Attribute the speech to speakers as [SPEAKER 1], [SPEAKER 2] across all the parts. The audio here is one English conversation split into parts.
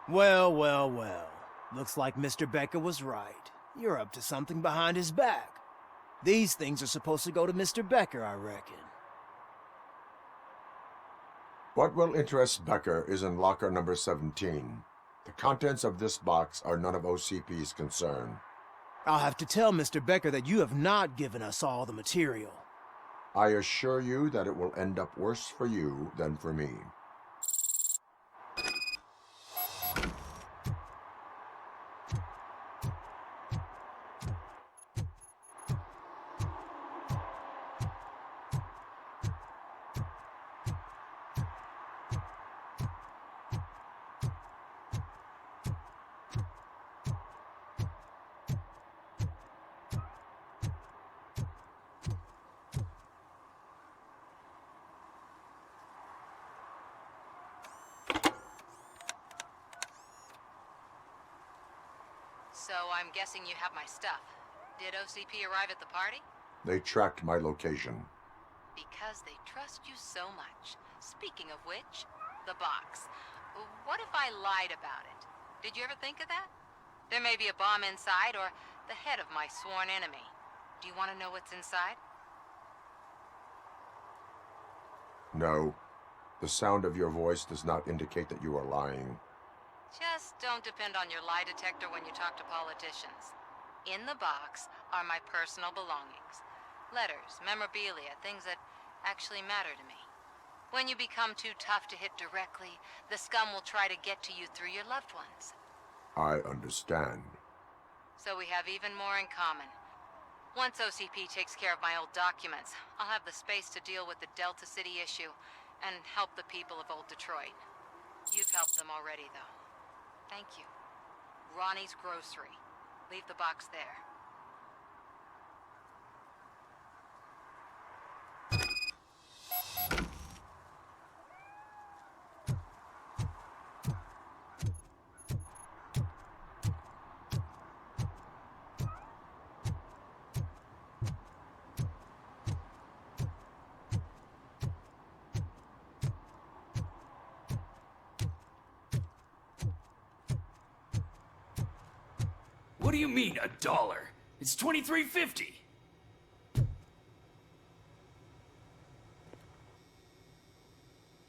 [SPEAKER 1] Well, well, well. Looks like Mr. Becker was right. You're up to something behind his back. These things are supposed to go to Mr. Becker, I reckon.
[SPEAKER 2] What will interest Becker is in locker number 17. The contents of this box are none of OCP's concern.
[SPEAKER 1] I'll have to tell Mr. Becker that you have not given us all the material.
[SPEAKER 2] I assure you that it will end up worse for you than for me.
[SPEAKER 3] So I'm guessing you have my stuff. Did OCP arrive at the party?
[SPEAKER 2] They tracked my location.
[SPEAKER 3] Because they trust you so much. Speaking of which, the box. What if I lied about it? Did you ever think of that? There may be a bomb inside or the head of my sworn enemy. Do you want to know what's inside?
[SPEAKER 2] No. The sound of your voice does not indicate that you are lying.
[SPEAKER 3] Just don't depend on your lie detector when you talk to politicians. In the box are my personal belongings. Letters, memorabilia, things that actually matter to me. When you become too tough to hit directly, the scum will try to get to you through your loved ones.
[SPEAKER 2] I understand.
[SPEAKER 3] So we have even more in common. Once OCP takes care of my old documents, I'll have the space to deal with the Delta City issue and help the people of Old Detroit. You've helped them already, though. Thank you. Ronnie's Grocery. Leave the box there.
[SPEAKER 4] What do you mean, $1? It's $23.50.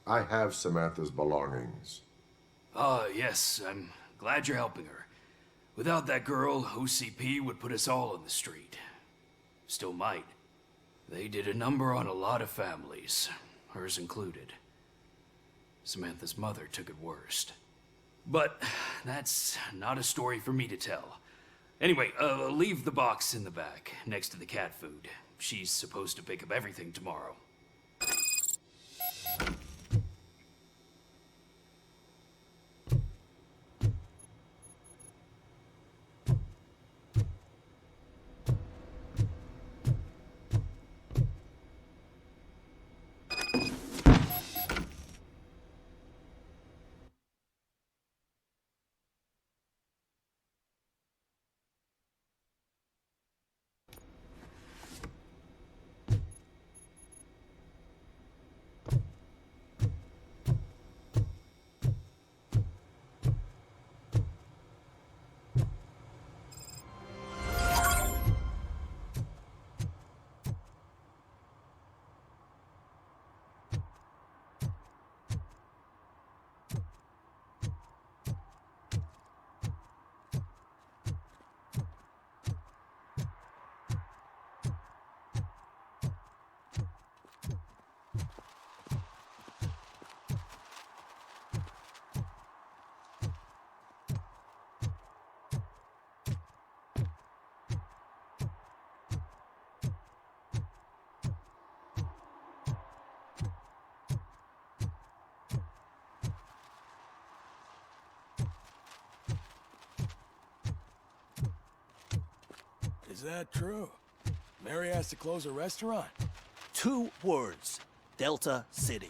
[SPEAKER 2] I have Samantha's belongings.
[SPEAKER 4] Yes, I'm glad you're helping her. Without that girl, OCP would put us all on the street. Still might. They did a number on a lot of families, hers included. Samantha's mother took it worst. But that's not a story for me to tell. Anyway, leave the box in the back, next to the cat food. She's supposed to pick up everything tomorrow.
[SPEAKER 5] Is that true? Mary has to close a restaurant?
[SPEAKER 1] 2 words. Delta City.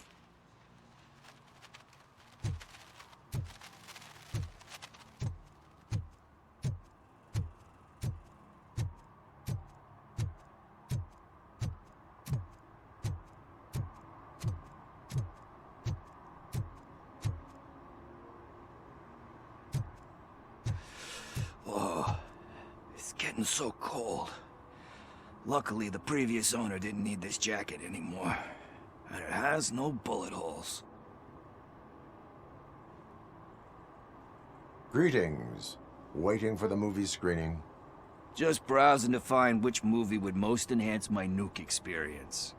[SPEAKER 6] getting so cold. Luckily, the previous owner didn't need this jacket anymore. And it has no bullet holes.
[SPEAKER 2] Greetings. Waiting for the movie screening.
[SPEAKER 6] Just browsing to find which movie would most enhance my nuke experience.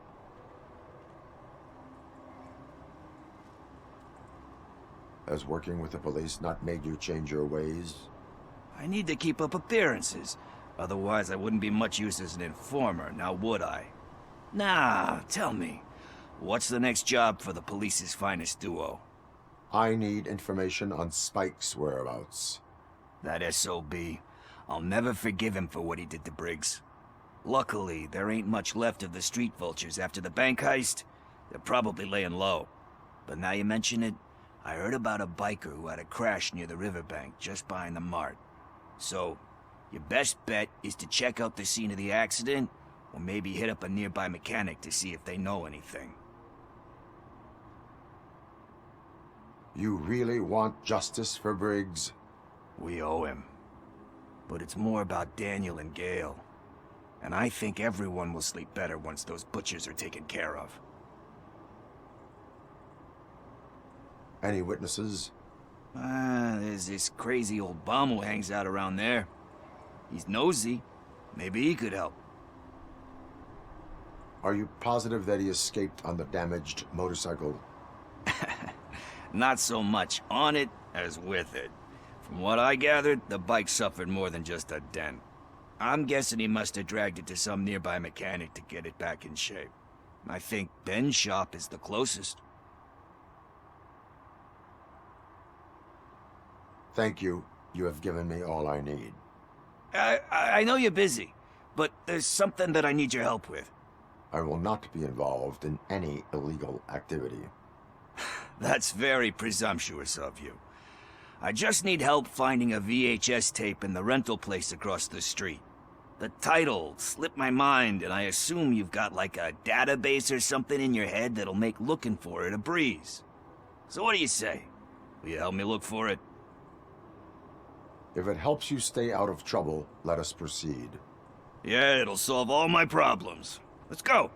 [SPEAKER 2] Has working with the police not made you change your ways?
[SPEAKER 6] I need to keep up appearances. Otherwise, I wouldn't be much use as an informer, now would I? Nah, tell me. What's the next job for the police's finest duo?
[SPEAKER 2] I need information on Spike's whereabouts.
[SPEAKER 6] That SOB. I'll never forgive him for what he did to Briggs. Luckily, there ain't much left of the street vultures after the bank heist. They're probably laying low. But now you mention it, I heard about a biker who had a crash near the riverbank just behind the mart. So, your best bet is to check out the scene of the accident, or maybe hit up a nearby mechanic to see if they know anything.
[SPEAKER 2] You really want justice for Briggs?
[SPEAKER 6] We owe him. But it's more about Daniel and Gale. And I think everyone will sleep better once those butchers are taken care of.
[SPEAKER 2] Any witnesses?
[SPEAKER 6] There's this crazy old bum who hangs out around there. He's nosy. Maybe he could help.
[SPEAKER 2] Are you positive that he escaped on the damaged motorcycle?
[SPEAKER 6] Not so much on it as with it. From what I gathered, the bike suffered more than just a dent. I'm guessing he must have dragged it to some nearby mechanic to get it back in shape. I think Ben's shop is the closest.
[SPEAKER 2] Thank you. You have given me all I need.
[SPEAKER 6] I know you're busy, but there's something that I need your help with.
[SPEAKER 2] I will not be involved in any illegal activity.
[SPEAKER 6] That's very presumptuous of you. I just need help finding a VHS tape in the rental place across the street. The title slipped my mind, and I assume you've got like a database or something in your head that'll make looking for it a breeze. So what do you say? Will you help me look for it?
[SPEAKER 2] If it helps you stay out of trouble, let us proceed.
[SPEAKER 6] Yeah, it'll solve all my problems. Let's go.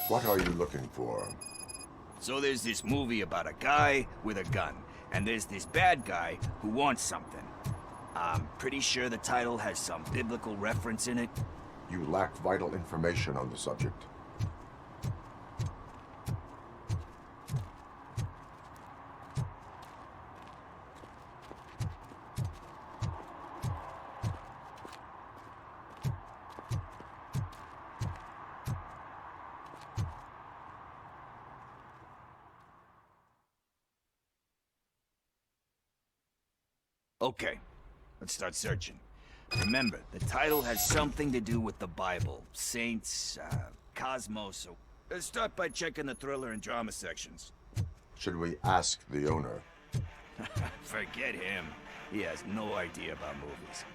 [SPEAKER 2] What are you looking for?
[SPEAKER 6] So there's this movie about a guy with a gun, and there's this bad guy who wants something. I'm pretty sure the title has some biblical reference in it.
[SPEAKER 2] You lack vital information on the subject.
[SPEAKER 6] Okay, let's start searching. Remember, the title has something to do with the Bible, saints, cosmos, so let's start by checking the thriller and drama sections.
[SPEAKER 2] Should we ask the owner?
[SPEAKER 6] Forget him. He has no idea about movies.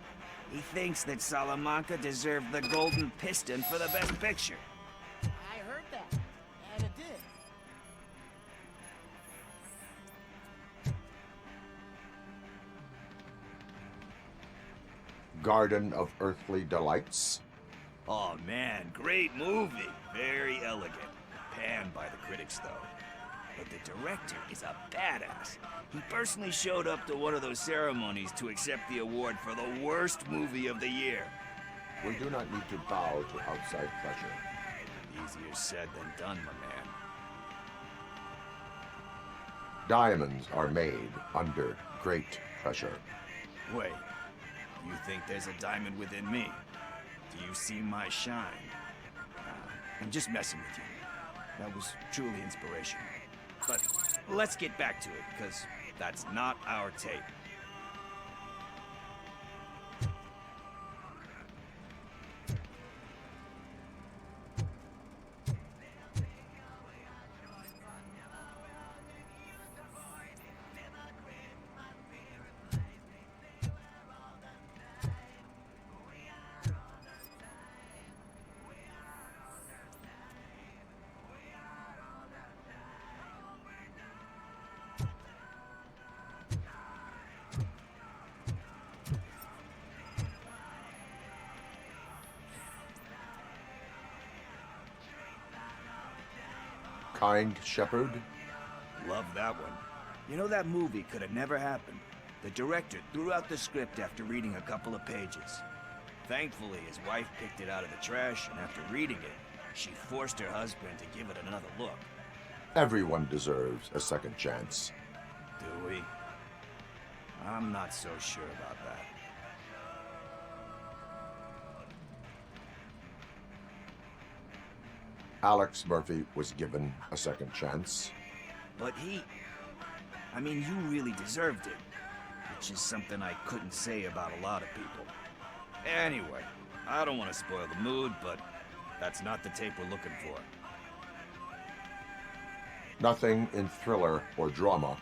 [SPEAKER 6] He thinks that Salamanca deserved the Golden Piston for the Best Picture.
[SPEAKER 1] I heard that, and it did.
[SPEAKER 2] Garden of Earthly Delights?
[SPEAKER 6] Oh man, great movie. Very elegant. Panned by the critics, though. But the director is a badass. He personally showed up to one of those ceremonies to accept the award for the worst movie of the year.
[SPEAKER 2] We do not need to bow to outside pressure.
[SPEAKER 6] Easier said than done, my man.
[SPEAKER 2] Diamonds are made under great pressure.
[SPEAKER 6] Wait, you think there's a diamond within me? Do you see my shine? I'm just messing with you. That was truly inspirational. But let's get back to it, because that's not our tape.
[SPEAKER 2] kind shepherd?
[SPEAKER 6] Love that one. You know, that movie could have never happened. The director threw out the script after reading a couple of pages. Thankfully, his wife picked it out of the trash, and after reading it, she forced her husband to give it another look.
[SPEAKER 2] Everyone deserves a second chance.
[SPEAKER 6] Do we? I'm not so sure about that.
[SPEAKER 2] Alex Murphy was given a second chance.
[SPEAKER 6] But I mean, you really deserved it. Which is something I couldn't say about a lot of people. Anyway, I don't want to spoil the mood, but that's not the tape we're looking for.
[SPEAKER 2] Nothing in thriller or drama.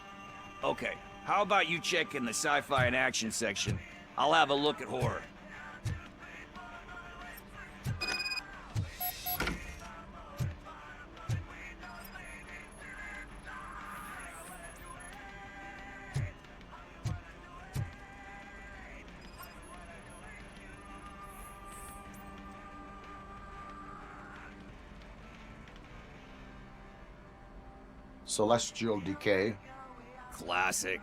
[SPEAKER 6] Okay, how about you check in the sci-fi and action section? I'll have a look at horror.
[SPEAKER 2] Celestial Decay.
[SPEAKER 6] Classic.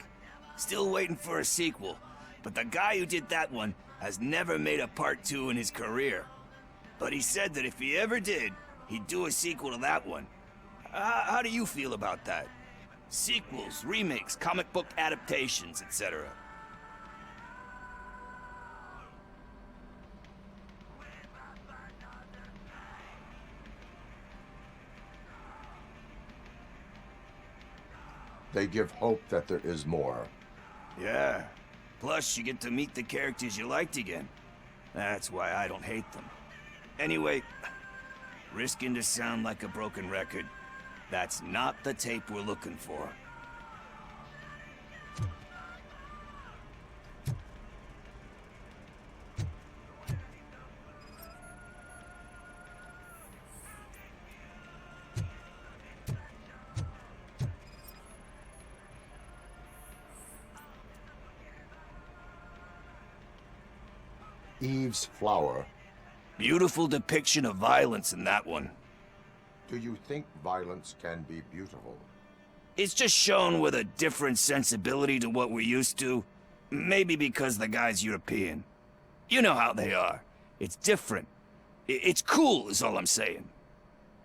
[SPEAKER 6] Still waiting for a sequel, but the guy who did that one has never made a part 2 in his career. But he said that if he ever did, he'd do a sequel to that one. How do you feel about that? Sequels, remakes, comic book adaptations, etc.
[SPEAKER 2] They give hope that there is more.
[SPEAKER 6] Yeah. Plus, you get to meet the characters you liked again. That's why I don't hate them. Anyway, risking to sound like a broken record, that's not the tape we're looking for.
[SPEAKER 2] Eve's Flower.
[SPEAKER 6] Beautiful depiction of violence in that one.
[SPEAKER 2] Do you think violence can be beautiful?
[SPEAKER 6] It's just shown with a different sensibility to what we're used to. Maybe because the guy's European. You know how they are. It's different. It's cool, is all I'm saying.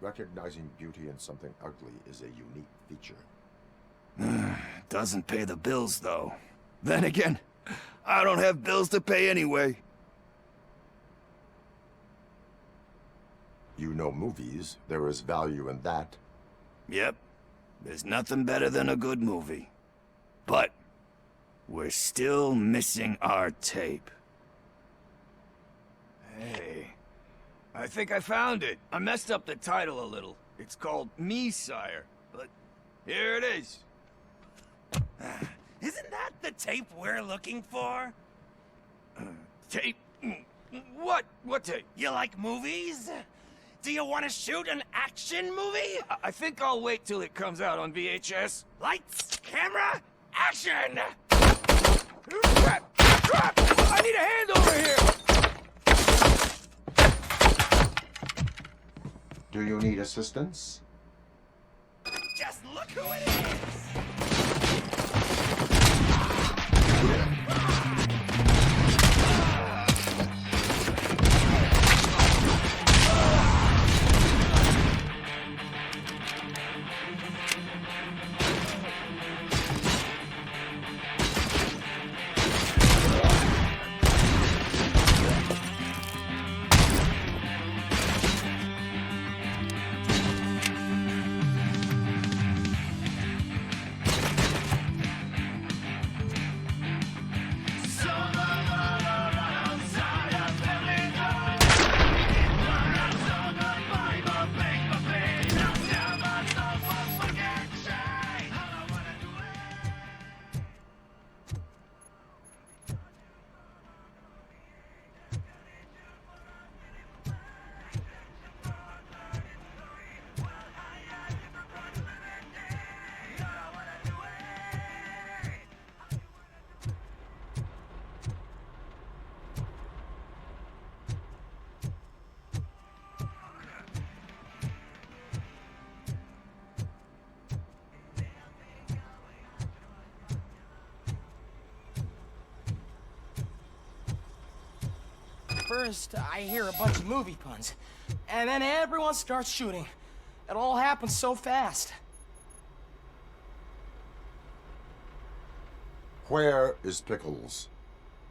[SPEAKER 2] Recognizing beauty in something ugly is a unique feature.
[SPEAKER 6] Doesn't pay the bills, though. Then again, I don't have bills to pay anyway.
[SPEAKER 2] You know movies. There is value in that.
[SPEAKER 6] Yep. There's nothing better than a good movie. But we're still missing our tape. Hey, I think I found it. I messed up the title a little. It's called Me, Sire. But here it is.
[SPEAKER 7] Isn't that the tape we're looking for?
[SPEAKER 6] Tape? What? What tape?
[SPEAKER 7] You like movies? Do you want to shoot an action movie?
[SPEAKER 6] I think I'll wait till it comes out on VHS.
[SPEAKER 7] Lights, camera, action!
[SPEAKER 6] Crap! Crap! I need a hand over here!
[SPEAKER 2] Do you need assistance?
[SPEAKER 7] Just look who it is! First, I hear a bunch of movie puns, and then everyone starts shooting. It all happens so fast.
[SPEAKER 2] Where is Pickles?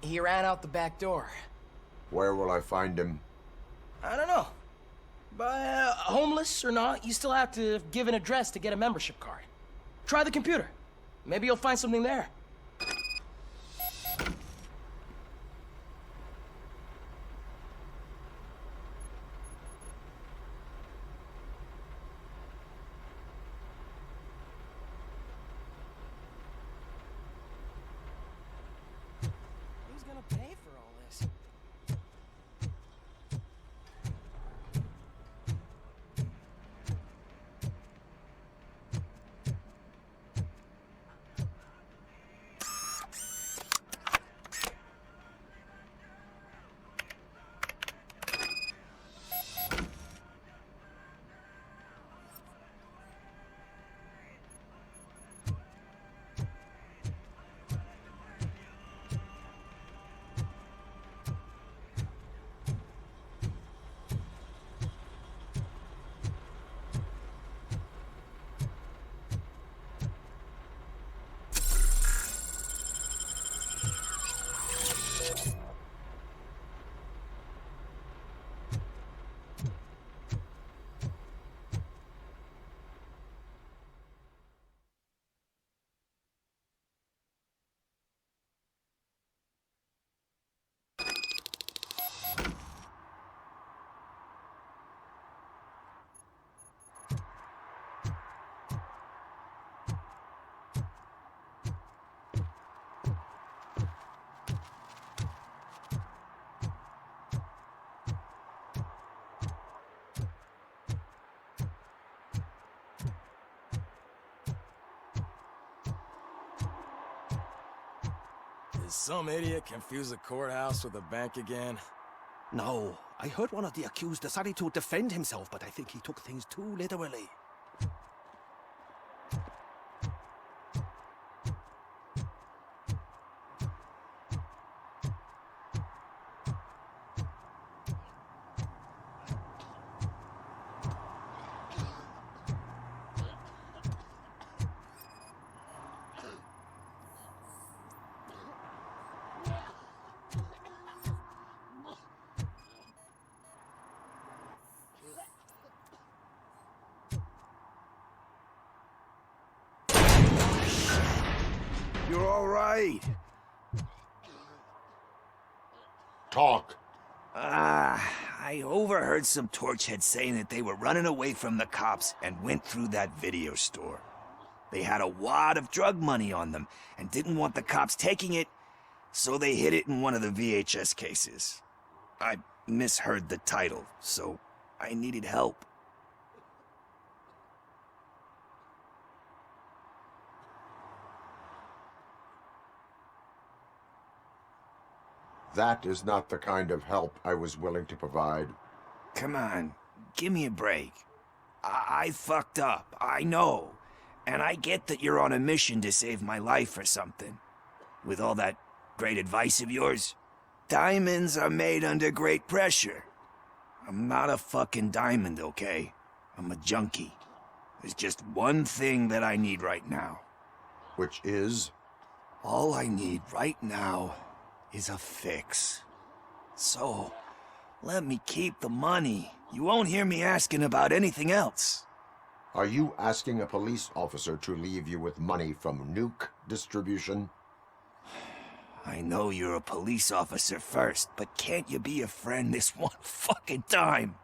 [SPEAKER 7] He ran out the back door.
[SPEAKER 2] Where will I find him?
[SPEAKER 7] I don't know. But homeless or not, you still have to give an address to get a membership card. Try the computer. Maybe you'll find something there. Who's gonna pay for all this?
[SPEAKER 5] Did some idiot confuse the courthouse with a bank again?
[SPEAKER 8] No, I heard one of the accused decided to defend himself, but I think he took things too literally.
[SPEAKER 6] You're all right.
[SPEAKER 2] Talk.
[SPEAKER 6] I overheard some torchheads saying that they were running away from the cops and went through that video store. They had a wad of drug money on them and didn't want the cops taking it, so they hid it in one of the VHS cases. I misheard the title, so I needed help.
[SPEAKER 2] That is not the kind of help I was willing to provide.
[SPEAKER 6] Come on, give me a break. I fucked up, I know. And I get that you're on a mission to save my life or something. With all that great advice of yours, diamonds are made under great pressure. I'm not a fucking diamond, okay? I'm a junkie. There's just one thing that I need right now.
[SPEAKER 2] Which is?
[SPEAKER 6] All I need right now is a fix. So, let me keep the money. You won't hear me asking about anything else.
[SPEAKER 2] Are you asking a police officer to leave you with money from nuke distribution?
[SPEAKER 6] I know you're a police officer first, but can't you be a friend this one fucking time?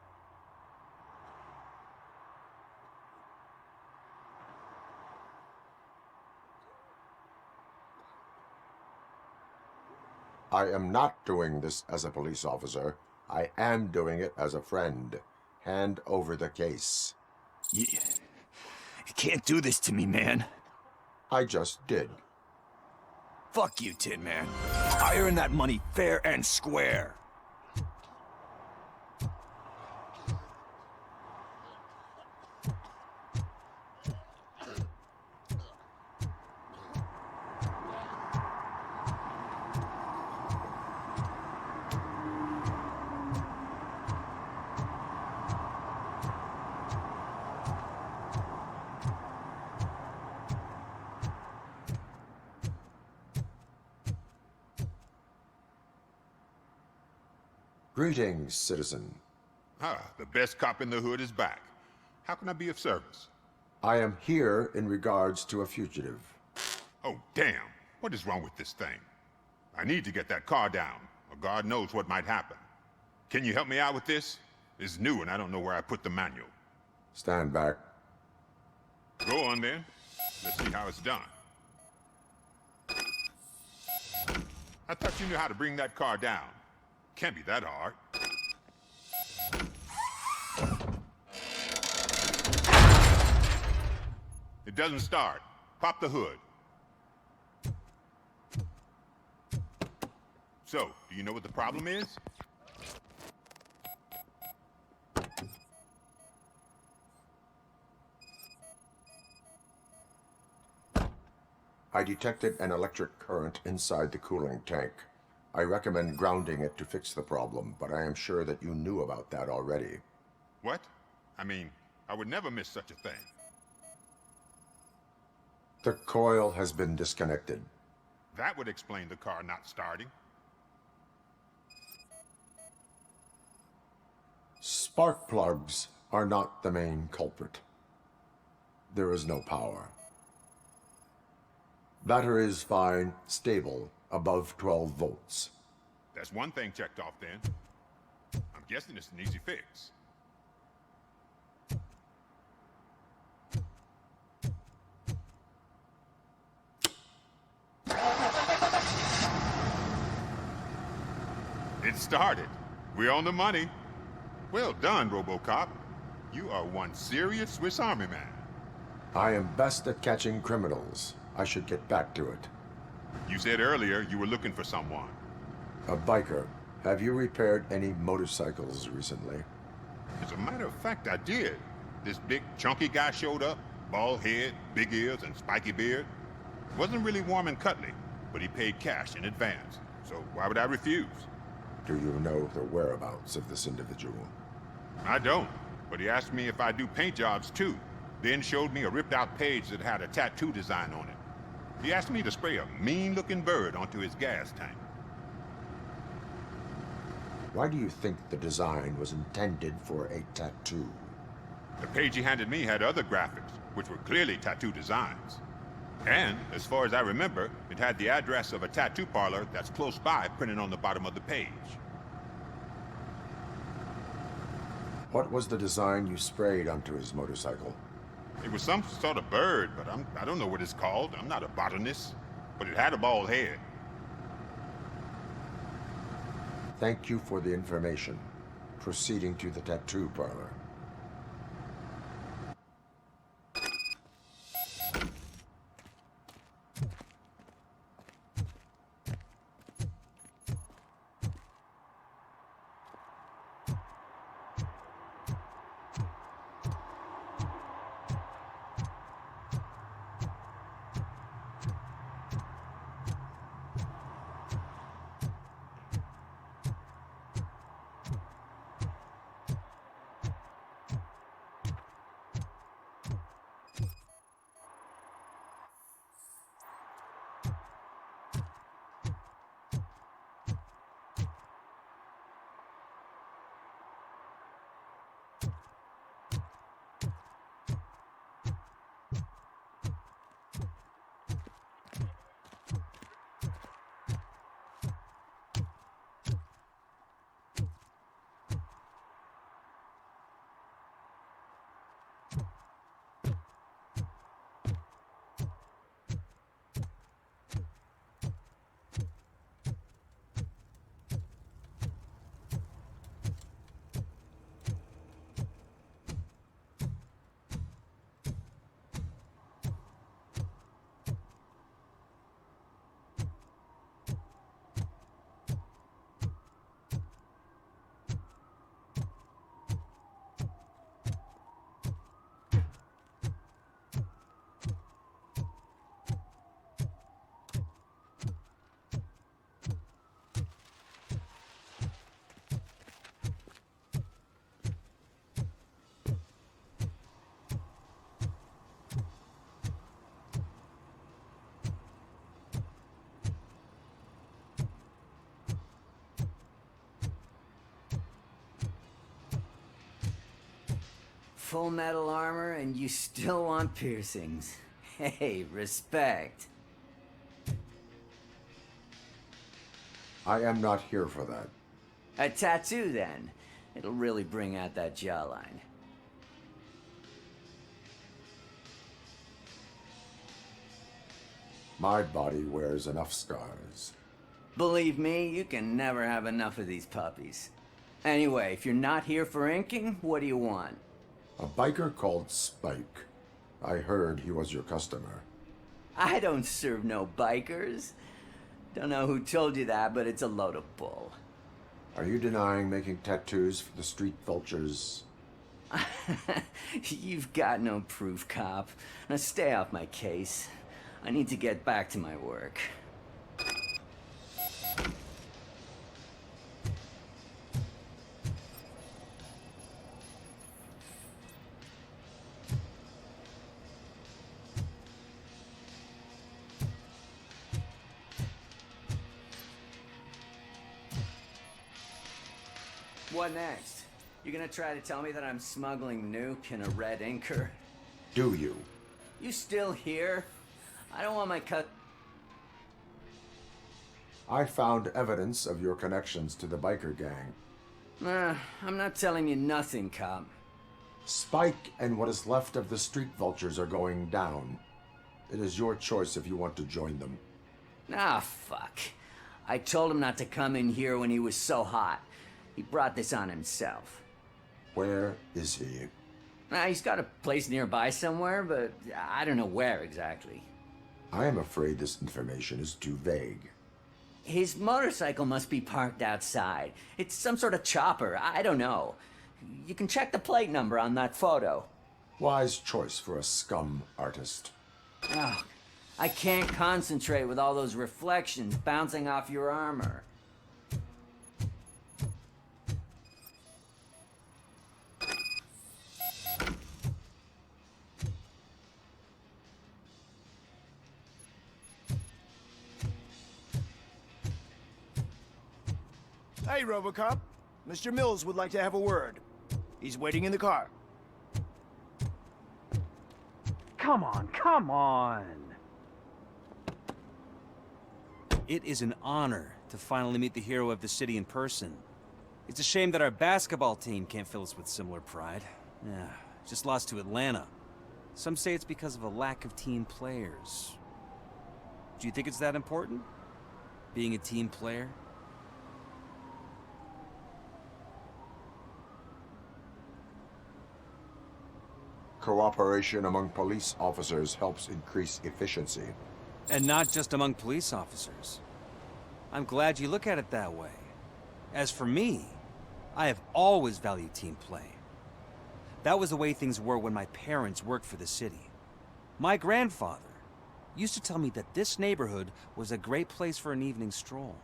[SPEAKER 2] I am not doing this as a police officer. I am doing it as a friend. Hand over the case.
[SPEAKER 6] You can't do this to me, man.
[SPEAKER 2] I just did.
[SPEAKER 6] Fuck you, Tin Man. I earned that money fair and square.
[SPEAKER 2] Greetings, citizen.
[SPEAKER 9] Ah, the best cop in the hood is back. How can I be of service?
[SPEAKER 2] I am here in regards to a fugitive.
[SPEAKER 9] Oh, damn. What is wrong with this thing? I need to get that car down, or God knows what might happen. Can you help me out with this? It's new and I don't know where I put the manual.
[SPEAKER 2] Stand back.
[SPEAKER 9] Go on then. Let's see how it's done. I thought you knew how to bring that car down. Can't be that hard. It doesn't start. Pop the hood. So, do you know what the problem is?
[SPEAKER 2] I detected an electric current inside the cooling tank. I recommend grounding it to fix the problem, but I am sure that you knew about that already.
[SPEAKER 9] What? I mean, I would never miss such a thing.
[SPEAKER 2] The coil has been disconnected.
[SPEAKER 9] That would explain the car not starting.
[SPEAKER 2] Spark plugs are not the main culprit. There is no power. Battery is fine, stable, above 12 volts.
[SPEAKER 9] That's one thing checked off then. I'm guessing it's an easy fix. It started. We're on the money. Well done, Robocop. You are one serious Swiss Army man.
[SPEAKER 2] I am best at catching criminals. I should get back to it.
[SPEAKER 9] You said earlier you were looking for someone.
[SPEAKER 2] A biker. Have you repaired any motorcycles recently?
[SPEAKER 9] As a matter of fact, I did. This big, chunky guy showed up. Bald head, big ears, and spiky beard. Wasn't really warm and cuddly, but he paid cash in advance. So why would I refuse?
[SPEAKER 2] Do you know the whereabouts of this individual?
[SPEAKER 9] I don't, but he asked me if I do paint jobs too. Then showed me a ripped-out page that had a tattoo design on it. He asked me to spray a mean-looking bird onto his gas tank.
[SPEAKER 2] Why do you think the design was intended for a tattoo?
[SPEAKER 9] The page he handed me had other graphics, which were clearly tattoo designs. And, as far as I remember, it had the address of a tattoo parlor that's close by printed on the bottom of the page.
[SPEAKER 2] What was the design you sprayed onto his motorcycle?
[SPEAKER 9] It was some sort of bird, but I don't know what it's called. I'm not a botanist. But it had a bald head.
[SPEAKER 2] Thank you for the information. Proceeding to the tattoo parlor.
[SPEAKER 10] full metal armor and you still want piercings. Hey, respect.
[SPEAKER 2] I am not here for that.
[SPEAKER 10] A tattoo, then. It'll really bring out that jawline.
[SPEAKER 2] My body wears enough scars.
[SPEAKER 10] Believe me, you can never have enough of these puppies. Anyway, if you're not here for inking, what do you want?
[SPEAKER 2] A biker called Spike. I heard he was your customer.
[SPEAKER 10] I don't serve no bikers. Don't know who told you that, but it's a load of bull.
[SPEAKER 2] Are you denying making tattoos for the street vultures?
[SPEAKER 10] You've got no proof, cop. Now stay off my case. I need to get back to my work. What next? You gonna try to tell me that I'm smuggling nuke in a red inker?
[SPEAKER 2] Do you?
[SPEAKER 10] You still here? I don't want my cut.
[SPEAKER 2] I found evidence of your connections to the biker gang.
[SPEAKER 10] I'm not telling you nothing, cop.
[SPEAKER 2] Spike and what is left of the street vultures are going down. It is your choice if you want to join them.
[SPEAKER 10] Ah, fuck. I told him not to come in here when he was so hot. He brought this on himself.
[SPEAKER 2] Where is he?
[SPEAKER 10] He's got a place nearby somewhere, but I don't know where exactly.
[SPEAKER 2] I am afraid this information is too vague.
[SPEAKER 10] His motorcycle must be parked outside. It's some sort of chopper. I don't know. You can check the plate number on that photo.
[SPEAKER 2] Wise choice for a scum artist.
[SPEAKER 10] Oh, I can't concentrate with all those reflections bouncing off your armor.
[SPEAKER 1] Hey, Robocop. Mr. Mills would like to have a word. He's waiting in the car.
[SPEAKER 11] Come on, come on!
[SPEAKER 12] It is an honor to finally meet the hero of the city in person. It's a shame that our basketball team can't fill us with similar pride. Yeah, just lost to Atlanta. Some say it's because of a lack of team players. Do you think it's that important? Being a team player?
[SPEAKER 2] Cooperation among police officers helps increase efficiency.
[SPEAKER 12] And not just among police officers. I'm glad you look at it that way. As for me, I have always valued team play. That was the way things were when my parents worked for the city. My grandfather used to tell me that this neighborhood was a great place for an evening stroll.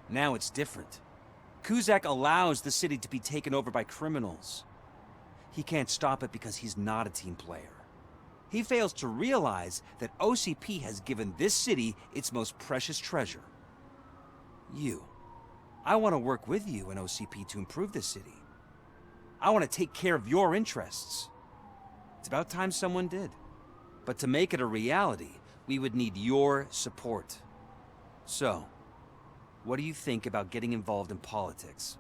[SPEAKER 12] Now it's different. Kuzak allows the city to be taken over by criminals. He can't stop it because he's not a team player. He fails to realize that OCP has given this city its most precious treasure. You. I want to work with you and OCP to improve this city. I want to take care of your interests. It's about time someone did. But to make it a reality, we would need your support. So, what do you think about getting involved in politics?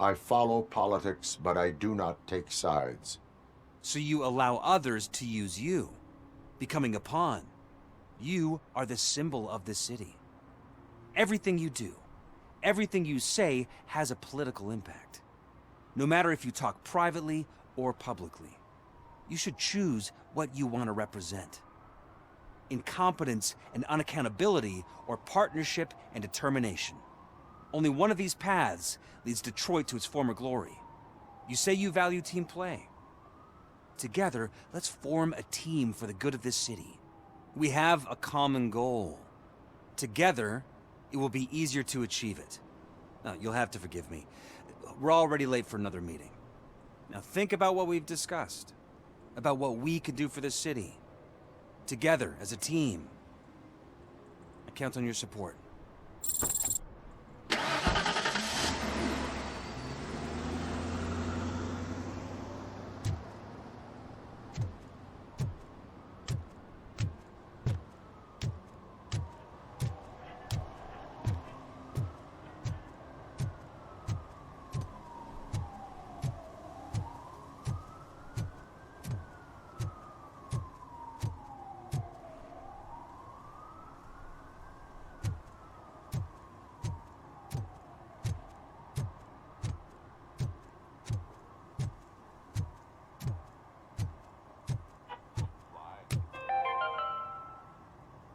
[SPEAKER 2] I follow politics, but I do not take sides.
[SPEAKER 12] So you allow others to use you, becoming a pawn. You are the symbol of the city. Everything you do, everything you say has a political impact. No matter if you talk privately or publicly. You should choose what you want to represent. Incompetence and unaccountability, or partnership and determination. Only one of these paths leads Detroit to its former glory. You say you value team play. Together, let's form a team for the good of this city. We have a common goal. Together, it will be easier to achieve it. Now, you'll have to forgive me. We're already late for another meeting. Now think about what we've discussed. About what we can do for this city. Together, as a team. I count on your support.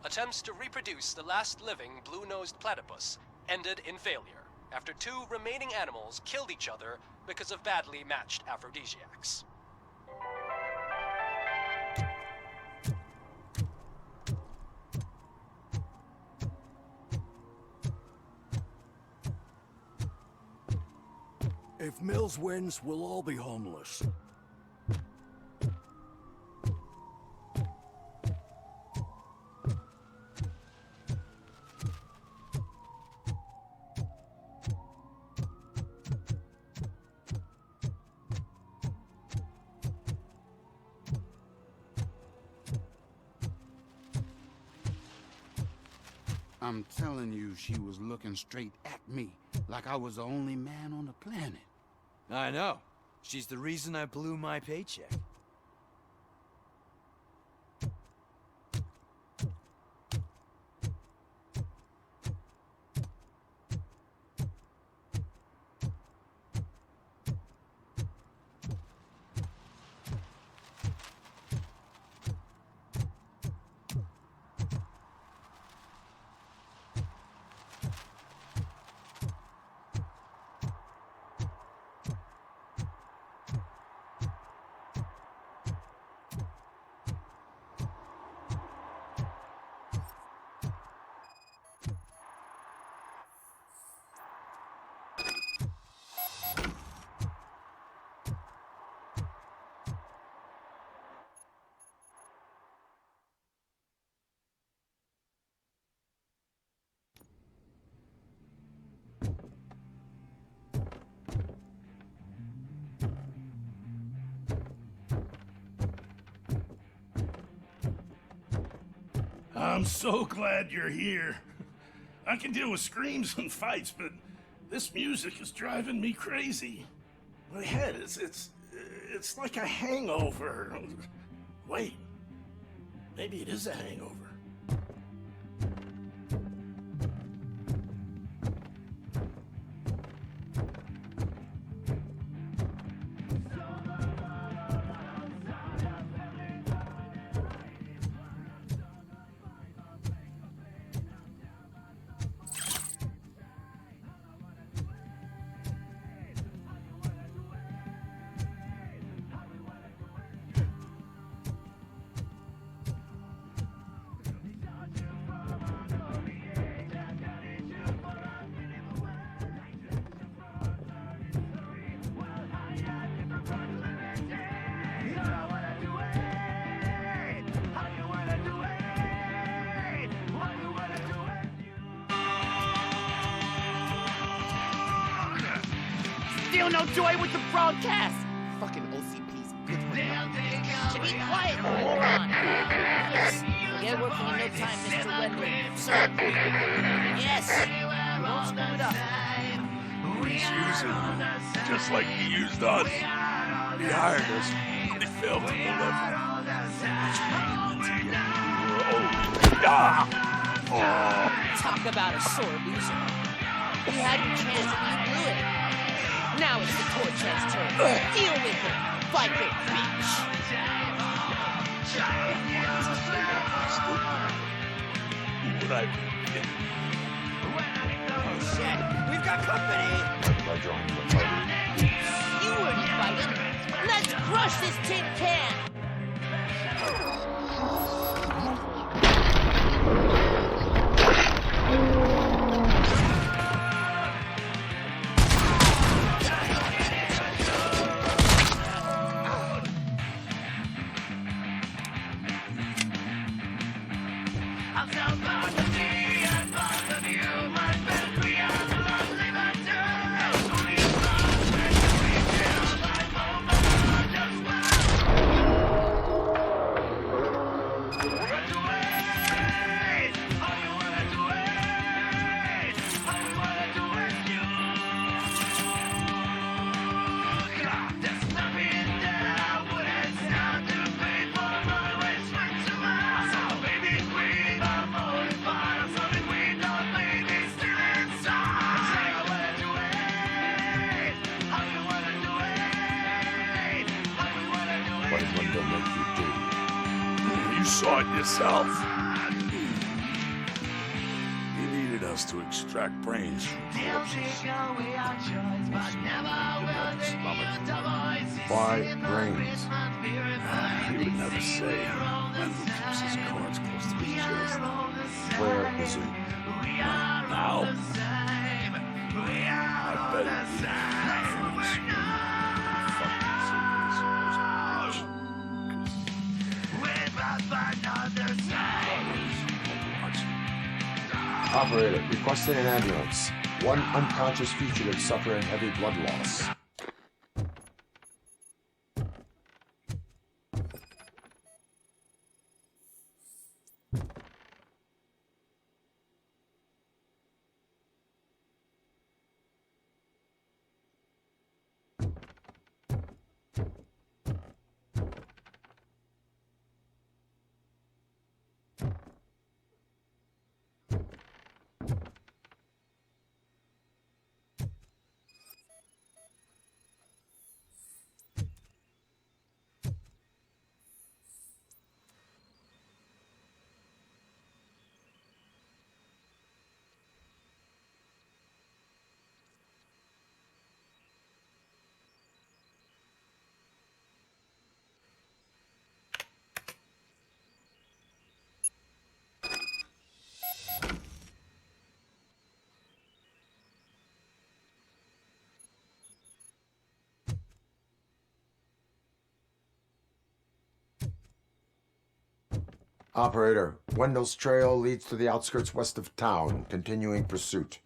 [SPEAKER 13] Attempts to reproduce the last living blue-nosed platypus ended in failure after 2 remaining animals killed each other because of badly matched aphrodisiacs.
[SPEAKER 5] If Mills wins, we'll all be homeless.
[SPEAKER 14] I'm telling you, she was looking straight at me, like I was the only man on the planet.
[SPEAKER 1] I know. She's the reason I blew my paycheck.
[SPEAKER 15] I'm so glad you're here. I can deal with screams and fights, but this music is driving me crazy. My head it's like a hangover. Wait, maybe it is a hangover.
[SPEAKER 16] Still no joy with the broadcast! Fucking OCP's good for nothing. Should be quiet. Hold on. Yes. Get working in no time, Mr. Wendell. Sir. Yes. Don't screw it up.
[SPEAKER 15] He's using just like he used us. He hired us, but he failed to deliver.
[SPEAKER 16] Talk about a sore loser. You had your chance and you blew it. Now it's the Torchhead's turn. Deal with it, biker bitch.
[SPEAKER 15] Oh
[SPEAKER 16] shit, we've got company. You weren't fighting. Let's crush this tin can.
[SPEAKER 17] I'm so glad to see you.
[SPEAKER 14] What does Wendell make you do?
[SPEAKER 5] You saw it yourself. He needed us to extract brains from corpses.
[SPEAKER 2] Why brains?
[SPEAKER 5] He would never say. Wendell keeps his cards close to his chest.
[SPEAKER 2] Where is he?
[SPEAKER 5] Now? I bet he
[SPEAKER 2] Operator, requesting an ambulance. One unconscious fugitive suffering heavy blood loss. Operator, Wendell's trail leads to the outskirts west of town, continuing pursuit.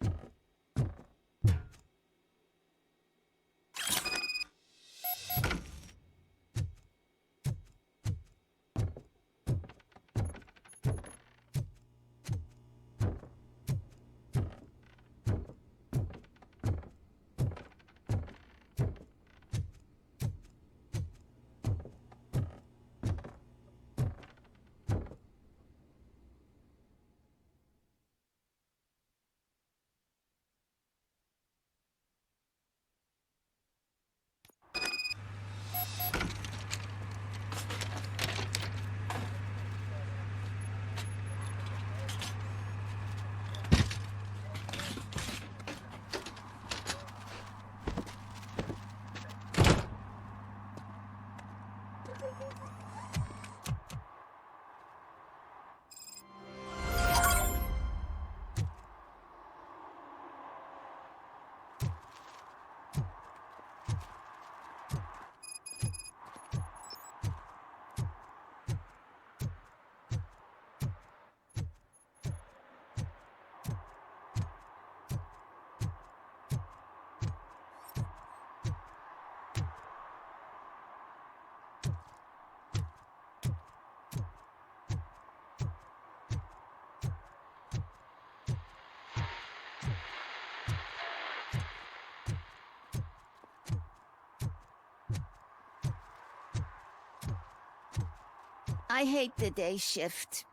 [SPEAKER 16] I hate the day shift.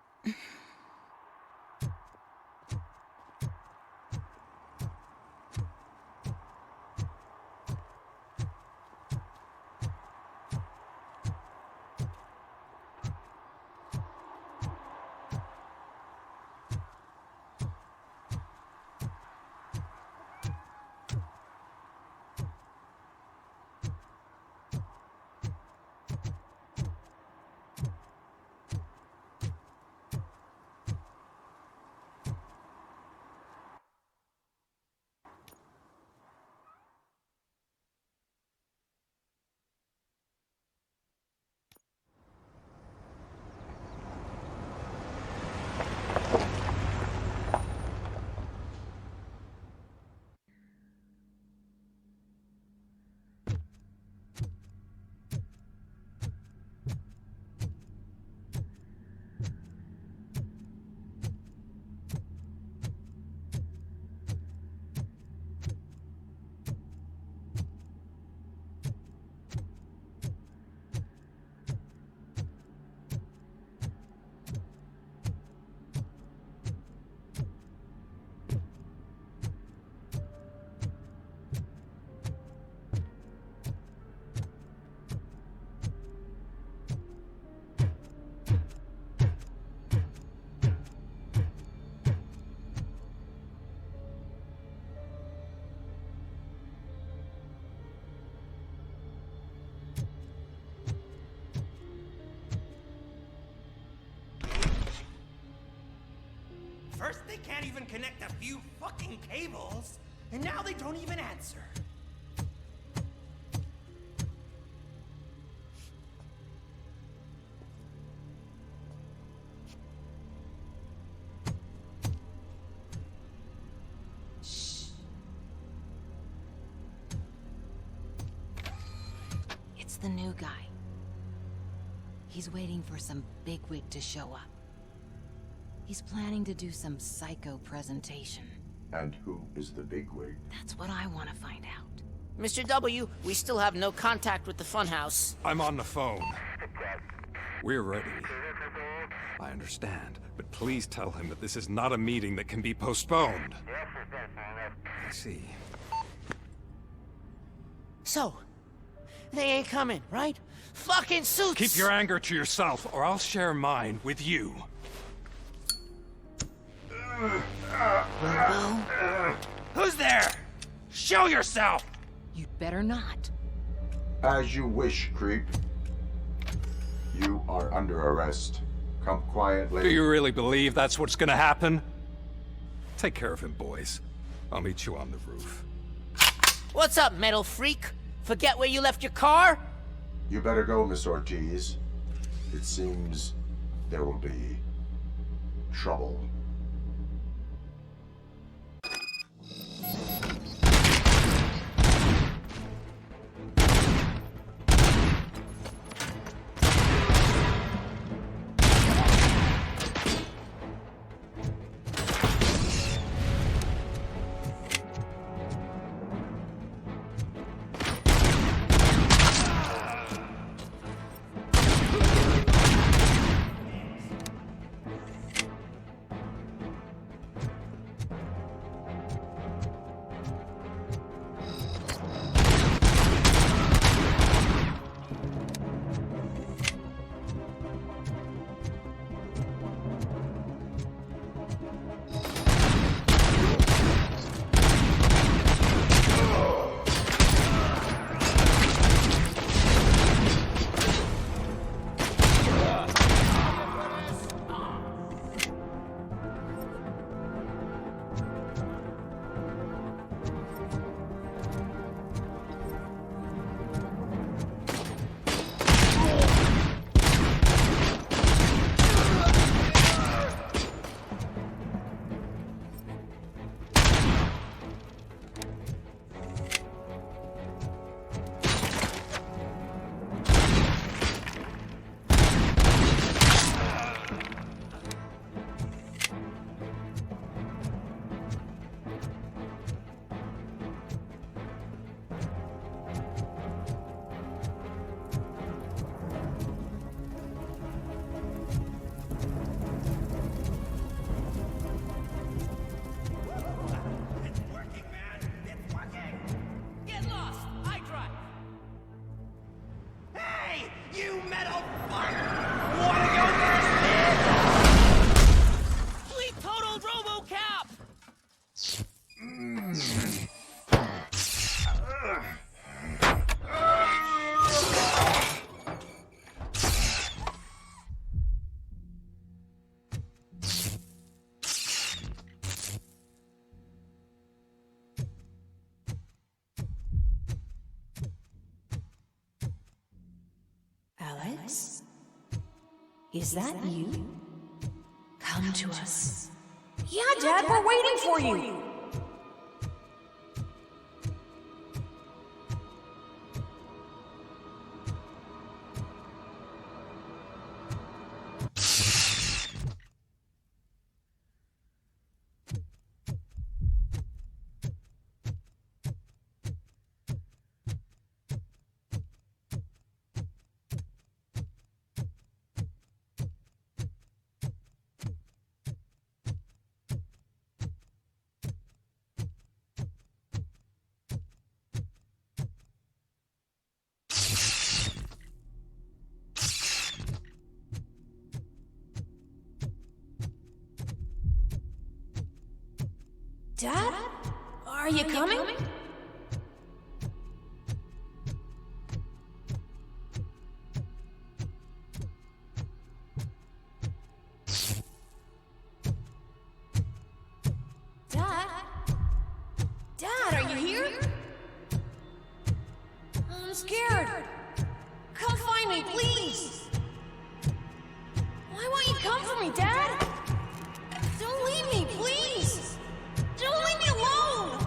[SPEAKER 17] can't even connect a few fucking cables, and now they don't even answer.
[SPEAKER 3] It's the new guy. He's waiting for some bigwig to show up. He's planning to do some psycho presentation.
[SPEAKER 2] And who is the bigwig?
[SPEAKER 3] That's what I want to find out.
[SPEAKER 16] Mr. W, we still have no contact with the funhouse.
[SPEAKER 18] I'm on the phone. We're ready. I understand, but please tell him that this is not a meeting that can be postponed. I see.
[SPEAKER 16] So, they ain't coming, right? Fucking suits!
[SPEAKER 18] Keep your anger to yourself, or I'll share mine with you.
[SPEAKER 3] Robo?
[SPEAKER 18] Who's there? Show yourself!
[SPEAKER 3] You'd better not.
[SPEAKER 2] As you wish, creep. You are under arrest. Come quietly.
[SPEAKER 18] Do you really believe that's what's gonna happen? Take care of him, boys. I'll meet you on the roof.
[SPEAKER 16] What's up, metal freak? Forget where you left your car?
[SPEAKER 2] You better go, Miss Ortiz. It seems there will be trouble.
[SPEAKER 17] You metal fuck!
[SPEAKER 16] Wanna go first, man? We totaled Robocop!
[SPEAKER 19] Alex? Is that you? Come to us.
[SPEAKER 20] Yeah, Dad, we're waiting for you.
[SPEAKER 19] Dad? Are you coming?
[SPEAKER 20] scared. Come find me, please. Why won't you come for me, Dad? Don't leave me, please. Don't leave me alone.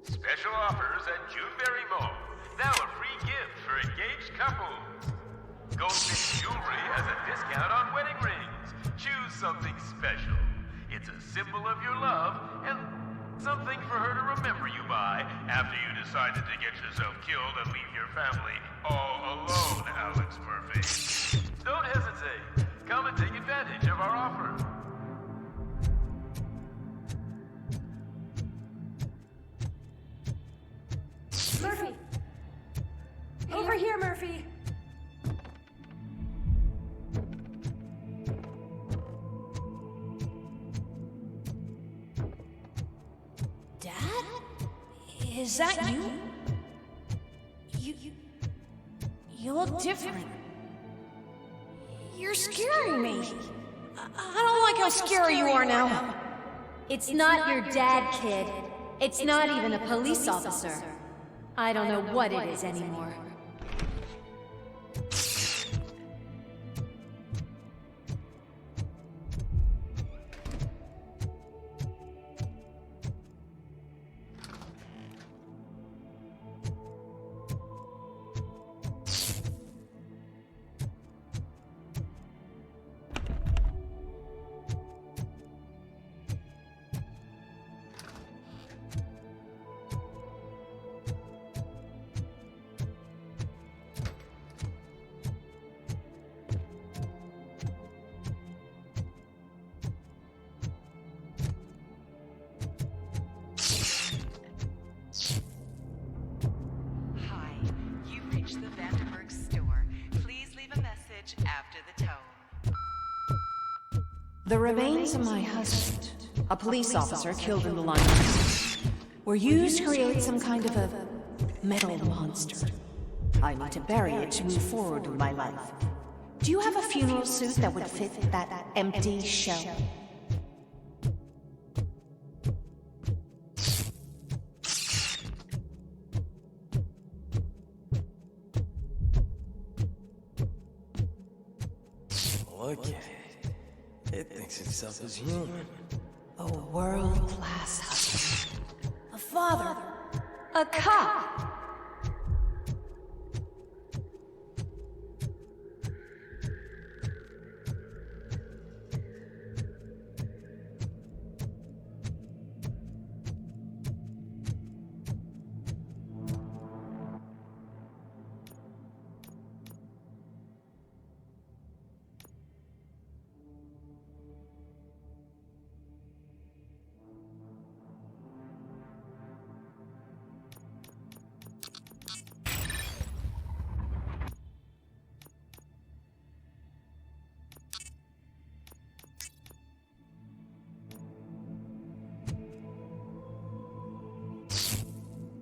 [SPEAKER 21] Special offers at Juneberry Mall. Now a free gift for engaged couples. Goldfish Jewelry has a discount on wedding rings. Choose something special. It's a symbol of your love and something for her to remember you by after you decided to get yourself killed and leave your family all alone, Alex Murphy. Don't hesitate. Come and take advantage of our offer.
[SPEAKER 20] Murphy! Over here, Murphy! Dad? Is that you? You look different. You're scaring me. I don't like how scary you are now.
[SPEAKER 22] It's not your dad, kid. It's not even a police officer. I don't know what it is anymore.
[SPEAKER 19] The remains of my husband, a police officer killed in the line of duty, were used to create some kind of a metal monster. I need to bury it to move forward with my life. Do you have a funeral suit that would fit that empty shell?
[SPEAKER 4] look at it. It thinks itself as human.
[SPEAKER 19] A world-class husband. A father. A cop.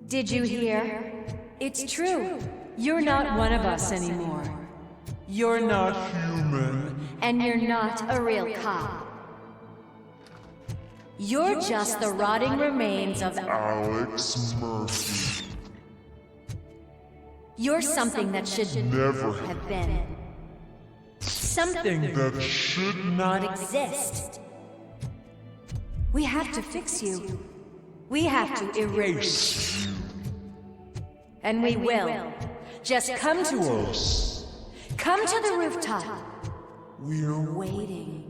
[SPEAKER 19] Did you hear? It's true. You're not one of us anymore. You're not human. And you're not a real cop. You're just the rotting remains of
[SPEAKER 7] Alex Murphy.
[SPEAKER 19] You're something that should
[SPEAKER 7] Never
[SPEAKER 19] have been. Something
[SPEAKER 7] that should
[SPEAKER 19] not exist. We have to fix you. We have to erase you. And we will. Just come to us. Come to the rooftop. We're waiting.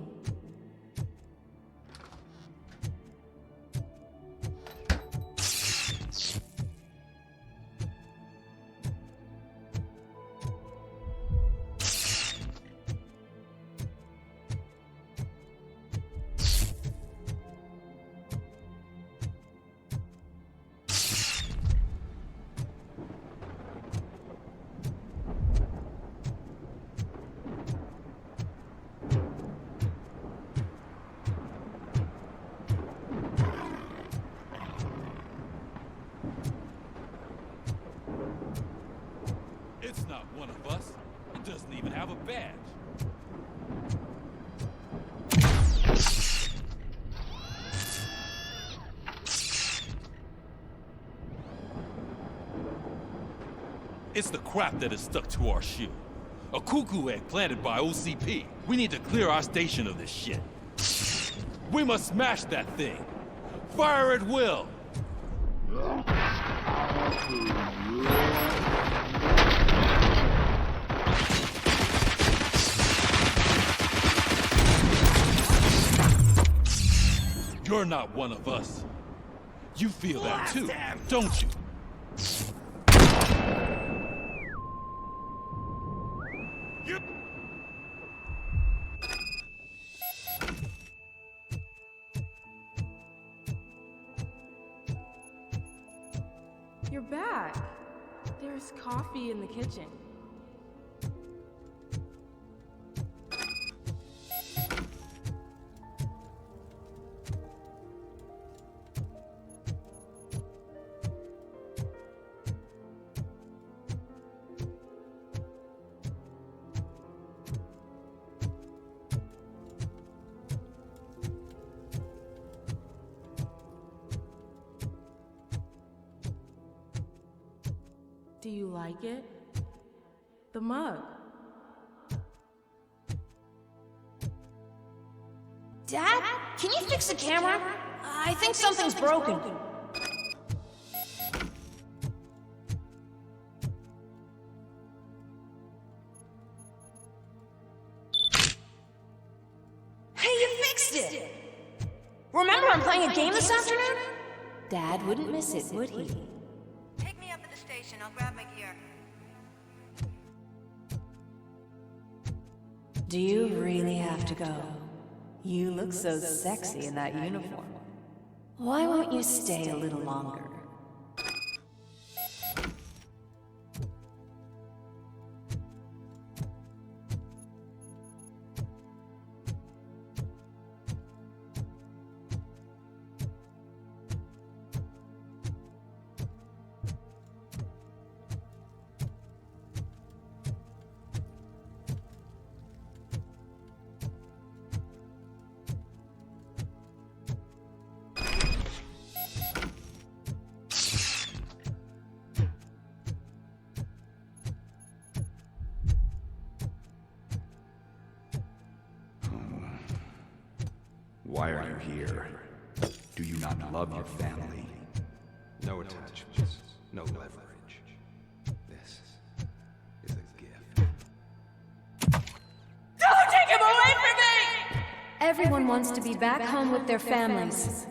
[SPEAKER 23] It's not one of us. It doesn't even have a badge. It's the crap that is stuck to our shoe. A cuckoo egg planted by OCP. We need to clear our station of this shit. We must smash that thing. Fire at will. You're not one of us. You feel that too, don't you?
[SPEAKER 24] You're back. There's coffee in the kitchen. Do you like it? The mug.
[SPEAKER 20] Dad, can you fix the camera? I think something's broken. Hey, you fixed it! Remember I'm playing a game this afternoon?
[SPEAKER 19] Dad wouldn't miss it, would he?
[SPEAKER 25] Take me up at the station. I'll grab my gear.
[SPEAKER 19] Do you really have to go? You look so sexy in that uniform. Why won't you stay a little longer?
[SPEAKER 18] Why are you here? Do you not love your family? No attachments, no leverage. This is a gift.
[SPEAKER 20] Don't take him away from me!
[SPEAKER 22] Everyone wants to be back home with their families.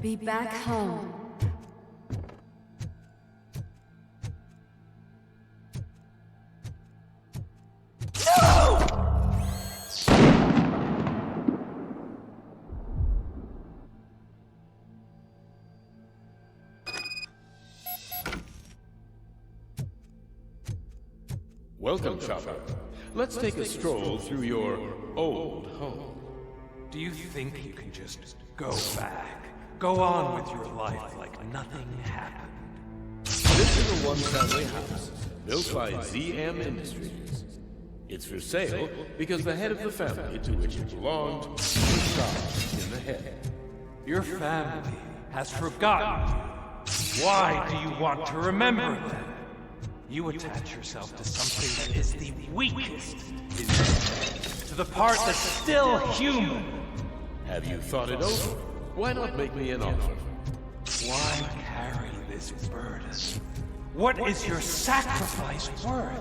[SPEAKER 22] Be back home.
[SPEAKER 5] Welcome, Chopper. Let's take a stroll through your old home.
[SPEAKER 18] Do you think you can just go back? Go on with your life like nothing happened?
[SPEAKER 5] This is a one-family house, built by ZM Industries. It's for sale because the head of the family to which it belonged was shot in the head.
[SPEAKER 18] Your family has forgotten you. Why do you want to remember them? You attach yourself to something that is the weakest in you, to the part that's still human.
[SPEAKER 5] Have you thought it over? Why not make me an offer?
[SPEAKER 18] Why carry this burden? What is your sacrifice worth?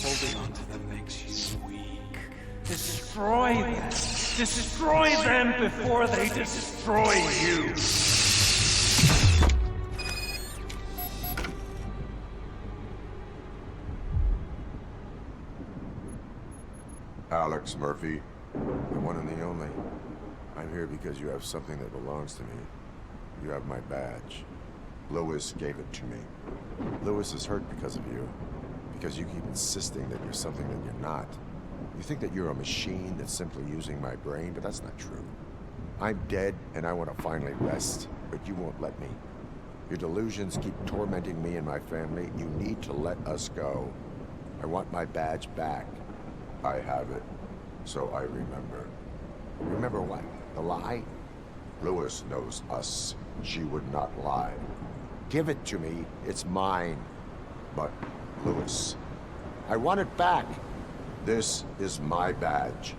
[SPEAKER 18] Holding on to them makes you weak. Destroy them. Destroy them before they destroy you.
[SPEAKER 2] Alex Murphy, the one and the only. I'm here because you have something that belongs to me. You have my badge. Lewis gave it to me. Lewis is hurt because of you. Because you keep insisting that you're something that you're not. You think that you're a machine that's simply using my brain, but that's not true. I'm dead, and I want to finally rest, but you won't let me. Your delusions keep tormenting me and my family. You need to let us go. I want my badge back. I have it, so I remember. Remember what? The lie? Lewis knows us. She would not lie. Give it to me. It's mine. But, Lewis, I want it back. This is my badge.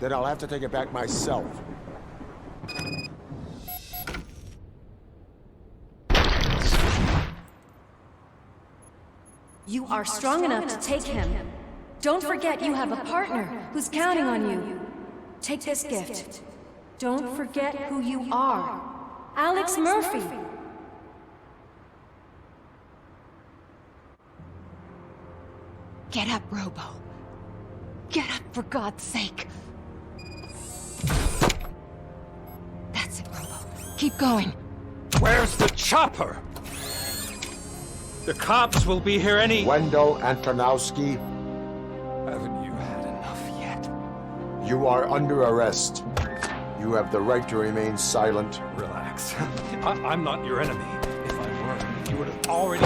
[SPEAKER 2] Then I'll have to take it back myself.
[SPEAKER 22] You are strong enough to take him. Don't forget you have a partner who's counting on you. Take this gift. Don't forget who you are. Alex Murphy.
[SPEAKER 3] Get up, Robo. Get up, for God's sake. That's it, Robo. Keep going.
[SPEAKER 18] Where's the chopper? The cops will be here any...
[SPEAKER 2] Wendell Antonowski.
[SPEAKER 18] Haven't you had enough yet?
[SPEAKER 2] You are under arrest. You have the right to remain silent.
[SPEAKER 18] Relax. I'm not your enemy. If I were, you would have already...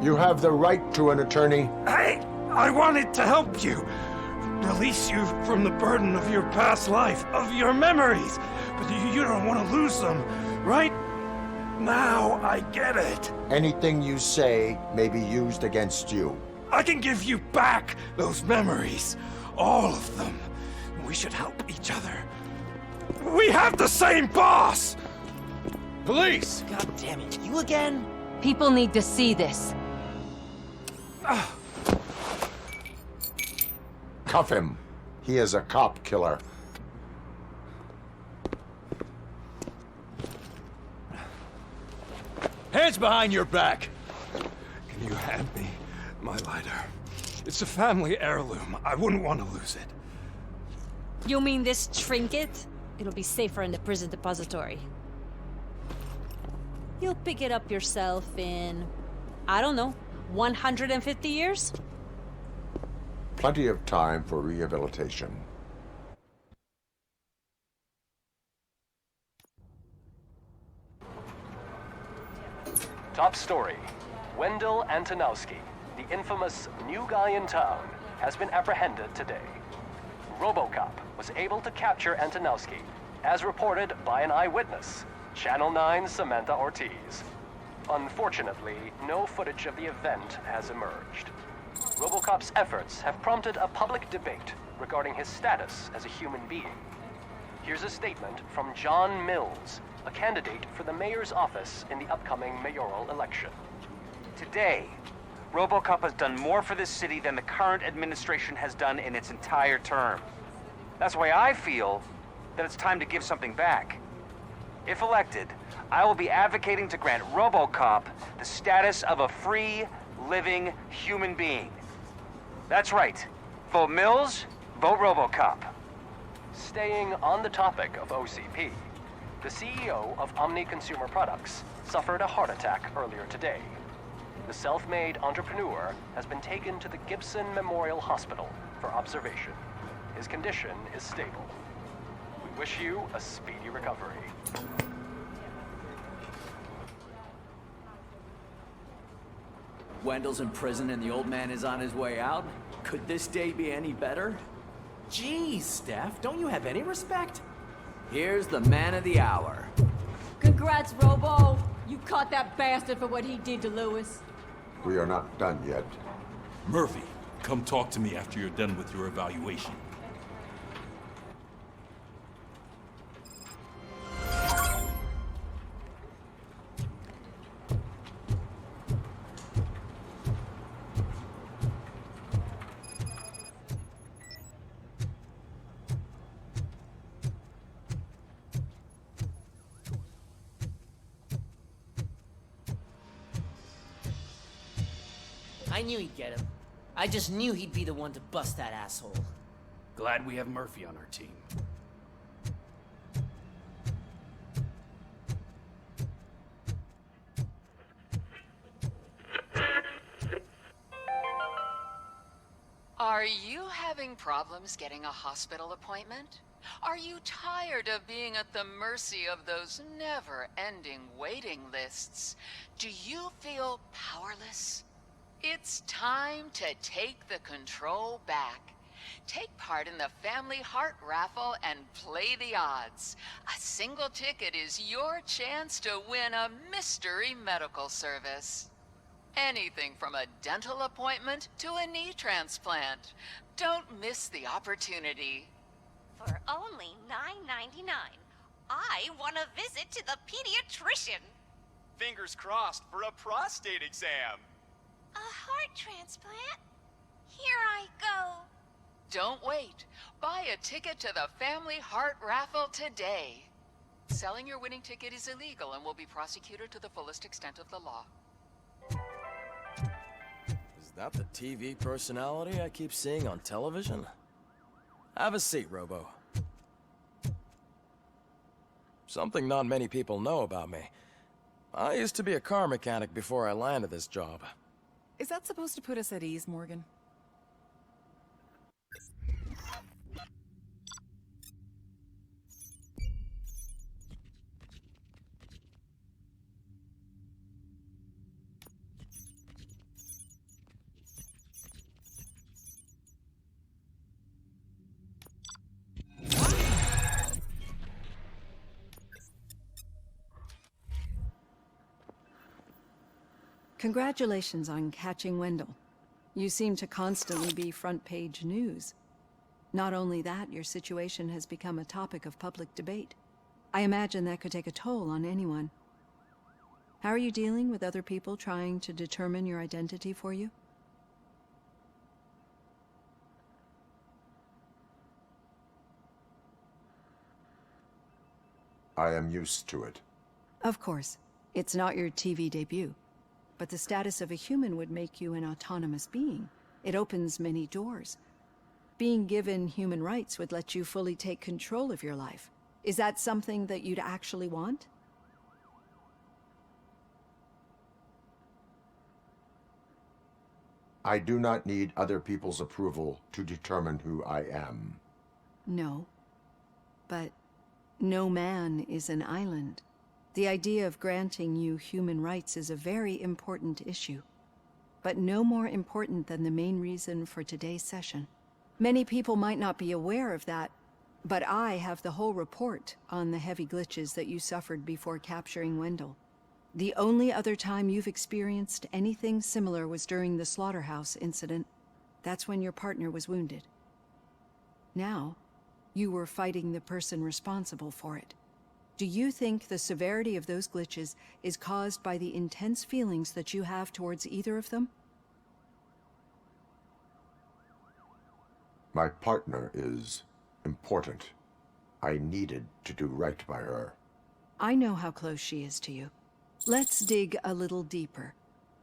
[SPEAKER 2] You have the right to an attorney.
[SPEAKER 18] I wanted to help you. Release you from the burden of your past life, of your memories. But you don't want to lose them, right? Now I get it.
[SPEAKER 2] Anything you say may be used against you.
[SPEAKER 18] I can give you back those memories. All of them. We should help each other. We have the same boss!
[SPEAKER 17] Police! God damn it, you again?
[SPEAKER 3] People need to see this.
[SPEAKER 2] Cuff him. He is a cop killer.
[SPEAKER 17] Hands behind your back!
[SPEAKER 18] Can you hand me my lighter? It's a family heirloom. I wouldn't want to lose it.
[SPEAKER 22] You mean this trinket? It'll be safer in the prison depository. You'll pick it up yourself in, I don't know, 150 years?
[SPEAKER 2] Plenty of time for rehabilitation.
[SPEAKER 13] Top story. Wendell Antonowski, the infamous new guy in town, has been apprehended today. Robocop was able to capture Antonowski, as reported by an eyewitness, Channel 9's Samantha Ortiz. Unfortunately, no footage of the event has emerged. Robocop's efforts have prompted a public debate regarding his status as a human being. Here's a statement from John Mills, a candidate for the mayor's office in the upcoming mayoral election.
[SPEAKER 12] Today, Robocop has done more for this city than the current administration has done in its entire term. That's why I feel that it's time to give something back. If elected, I will be advocating to grant Robocop the status of a free, living human being. That's right. Vote Mills, vote Robocop.
[SPEAKER 13] Staying on the topic of OCP, the CEO of Omni Consumer Products suffered a heart attack earlier today. The self-made entrepreneur has been taken to the Gibson Memorial Hospital for observation. His condition is stable. We wish you a speedy recovery.
[SPEAKER 6] Wendell's in prison and the old man is on his way out? Could this day be any better?
[SPEAKER 8] Jeez, Steph, don't you have any respect?
[SPEAKER 6] Here's the man of the hour.
[SPEAKER 9] Congrats, Robo! You caught that bastard for what he did to Lewis.
[SPEAKER 2] We are not done yet.
[SPEAKER 23] Murphy, come talk to me after you're done with your evaluation.
[SPEAKER 8] I knew he'd get him. I just knew he'd be the one to bust that asshole.
[SPEAKER 10] Glad we have Murphy on our team.
[SPEAKER 3] Are you having problems getting a hospital appointment? Are you tired of being at the mercy of those never-ending waiting lists? Do you feel powerless? It's time to take the control back. Take part in the Family Heart Raffle and play the odds. A single ticket is your chance to win a mystery medical service. Anything from a dental appointment to a knee transplant. Don't miss the opportunity.
[SPEAKER 25] For only $9.99, I want to visit to the pediatrician.
[SPEAKER 11] Fingers crossed for a prostate exam.
[SPEAKER 25] A heart transplant? Here I go.
[SPEAKER 3] Don't wait. Buy a ticket to the Family Heart Raffle today. Selling your winning ticket is illegal and will be prosecuted to the fullest extent of the law.
[SPEAKER 4] Is that the TV personality I keep seeing on television? Have a seat, Robo. Something not many people know about me. I used to be a car mechanic before I landed this job.
[SPEAKER 26] Is that supposed to put us at ease, Morgan?
[SPEAKER 19] Congratulations on catching Wendell. You seem to constantly be front-page news. Not only that, your situation has become a topic of public debate. I imagine that could take a toll on anyone. How are you dealing with other people trying to determine your identity for you?
[SPEAKER 2] I am used to it.
[SPEAKER 19] Of course. It's not your TV debut. But the status of a human would make you an autonomous being. It opens many doors. Being given human rights would let you fully take control of your life. Is that something that you'd actually want?
[SPEAKER 2] I do not need other people's approval to determine who I am.
[SPEAKER 19] No. But no man is an island. The idea of granting you human rights is a very important issue, but no more important than the main reason for today's session. Many people might not be aware of that, but I have the whole report on the heavy glitches that you suffered before capturing Wendell. The only other time you've experienced anything similar was during the slaughterhouse incident. That's when your partner was wounded. Now, you were fighting the person responsible for it. Do you think the severity of those glitches is caused by the intense feelings that you have towards either of them?
[SPEAKER 2] My partner is important. I needed to do right by her.
[SPEAKER 19] I know how close she is to you. Let's dig a little deeper.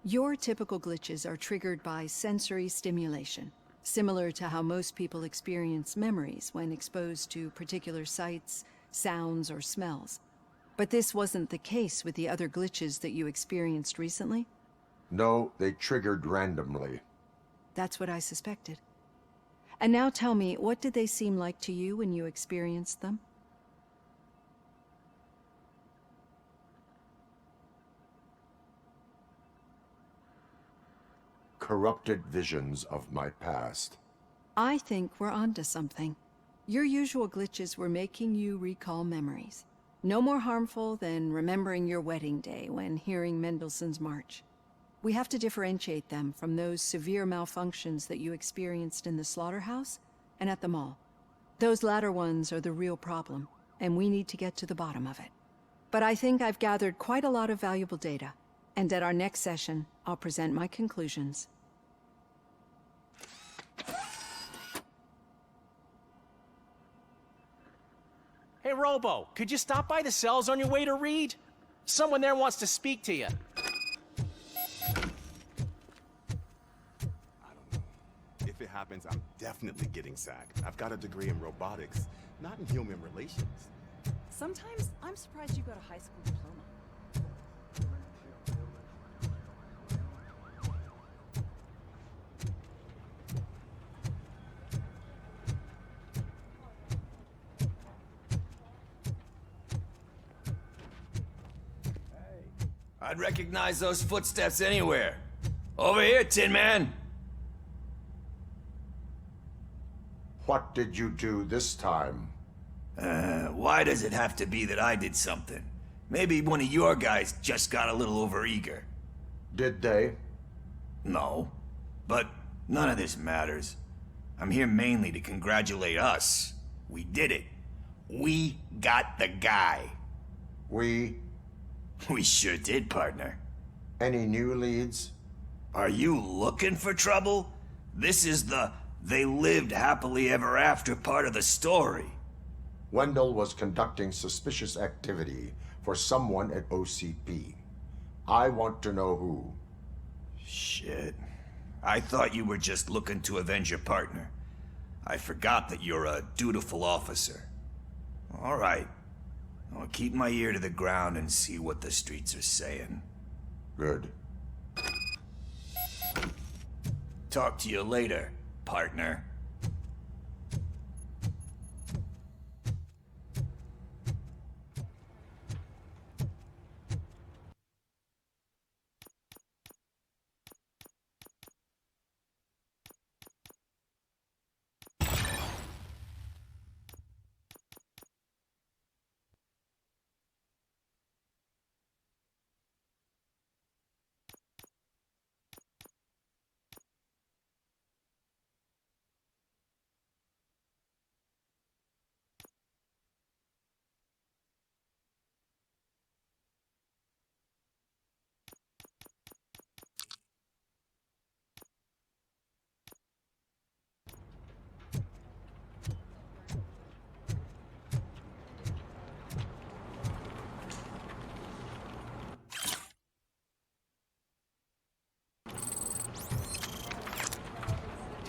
[SPEAKER 19] Your typical glitches are triggered by sensory stimulation, similar to how most people experience memories when exposed to particular sights, sounds, or smells. But this wasn't the case with the other glitches that you experienced recently?
[SPEAKER 2] No, they triggered randomly.
[SPEAKER 19] That's what I suspected. And now tell me, what did they seem like to you when you experienced them?
[SPEAKER 2] Corrupted visions of my past.
[SPEAKER 19] I think we're onto something. Your usual glitches were making you recall memories. No more harmful than remembering your wedding day when hearing Mendelssohn's March. We have to differentiate them from those severe malfunctions that you experienced in the slaughterhouse and at the mall. Those latter ones are the real problem, and we need to get to the bottom of it. But I think I've gathered quite a lot of valuable data, and at our next session, I'll present my conclusions.
[SPEAKER 1] Hey, Robo, could you stop by the cells on your way to Reed? Someone there wants to speak to you.
[SPEAKER 7] If it happens, I'm definitely getting sacked. I've got a degree in robotics, not in human relations.
[SPEAKER 26] Sometimes I'm surprised you got a high school diploma.
[SPEAKER 14] I'd recognize those footsteps anywhere. Over here, Tin Man!
[SPEAKER 2] What did you do this time?
[SPEAKER 14] Why does it have to be that I did something? Maybe one of your guys just got a little overeager.
[SPEAKER 2] Did they?
[SPEAKER 14] No. But none of this matters. I'm here mainly to congratulate us. We did it. We got the guy.
[SPEAKER 2] We
[SPEAKER 14] sure did, partner.
[SPEAKER 2] Any new leads?
[SPEAKER 14] Are you looking for trouble? This is the "they lived happily ever after" part of the story.
[SPEAKER 2] Wendell was conducting suspicious activity for someone at OCP. I want to know who.
[SPEAKER 14] Shit. I thought you were just looking to avenge your partner. I forgot that you're a dutiful officer. All right. I'll keep my ear to the ground and see what the streets are saying.
[SPEAKER 2] Good.
[SPEAKER 14] Talk to you later, partner.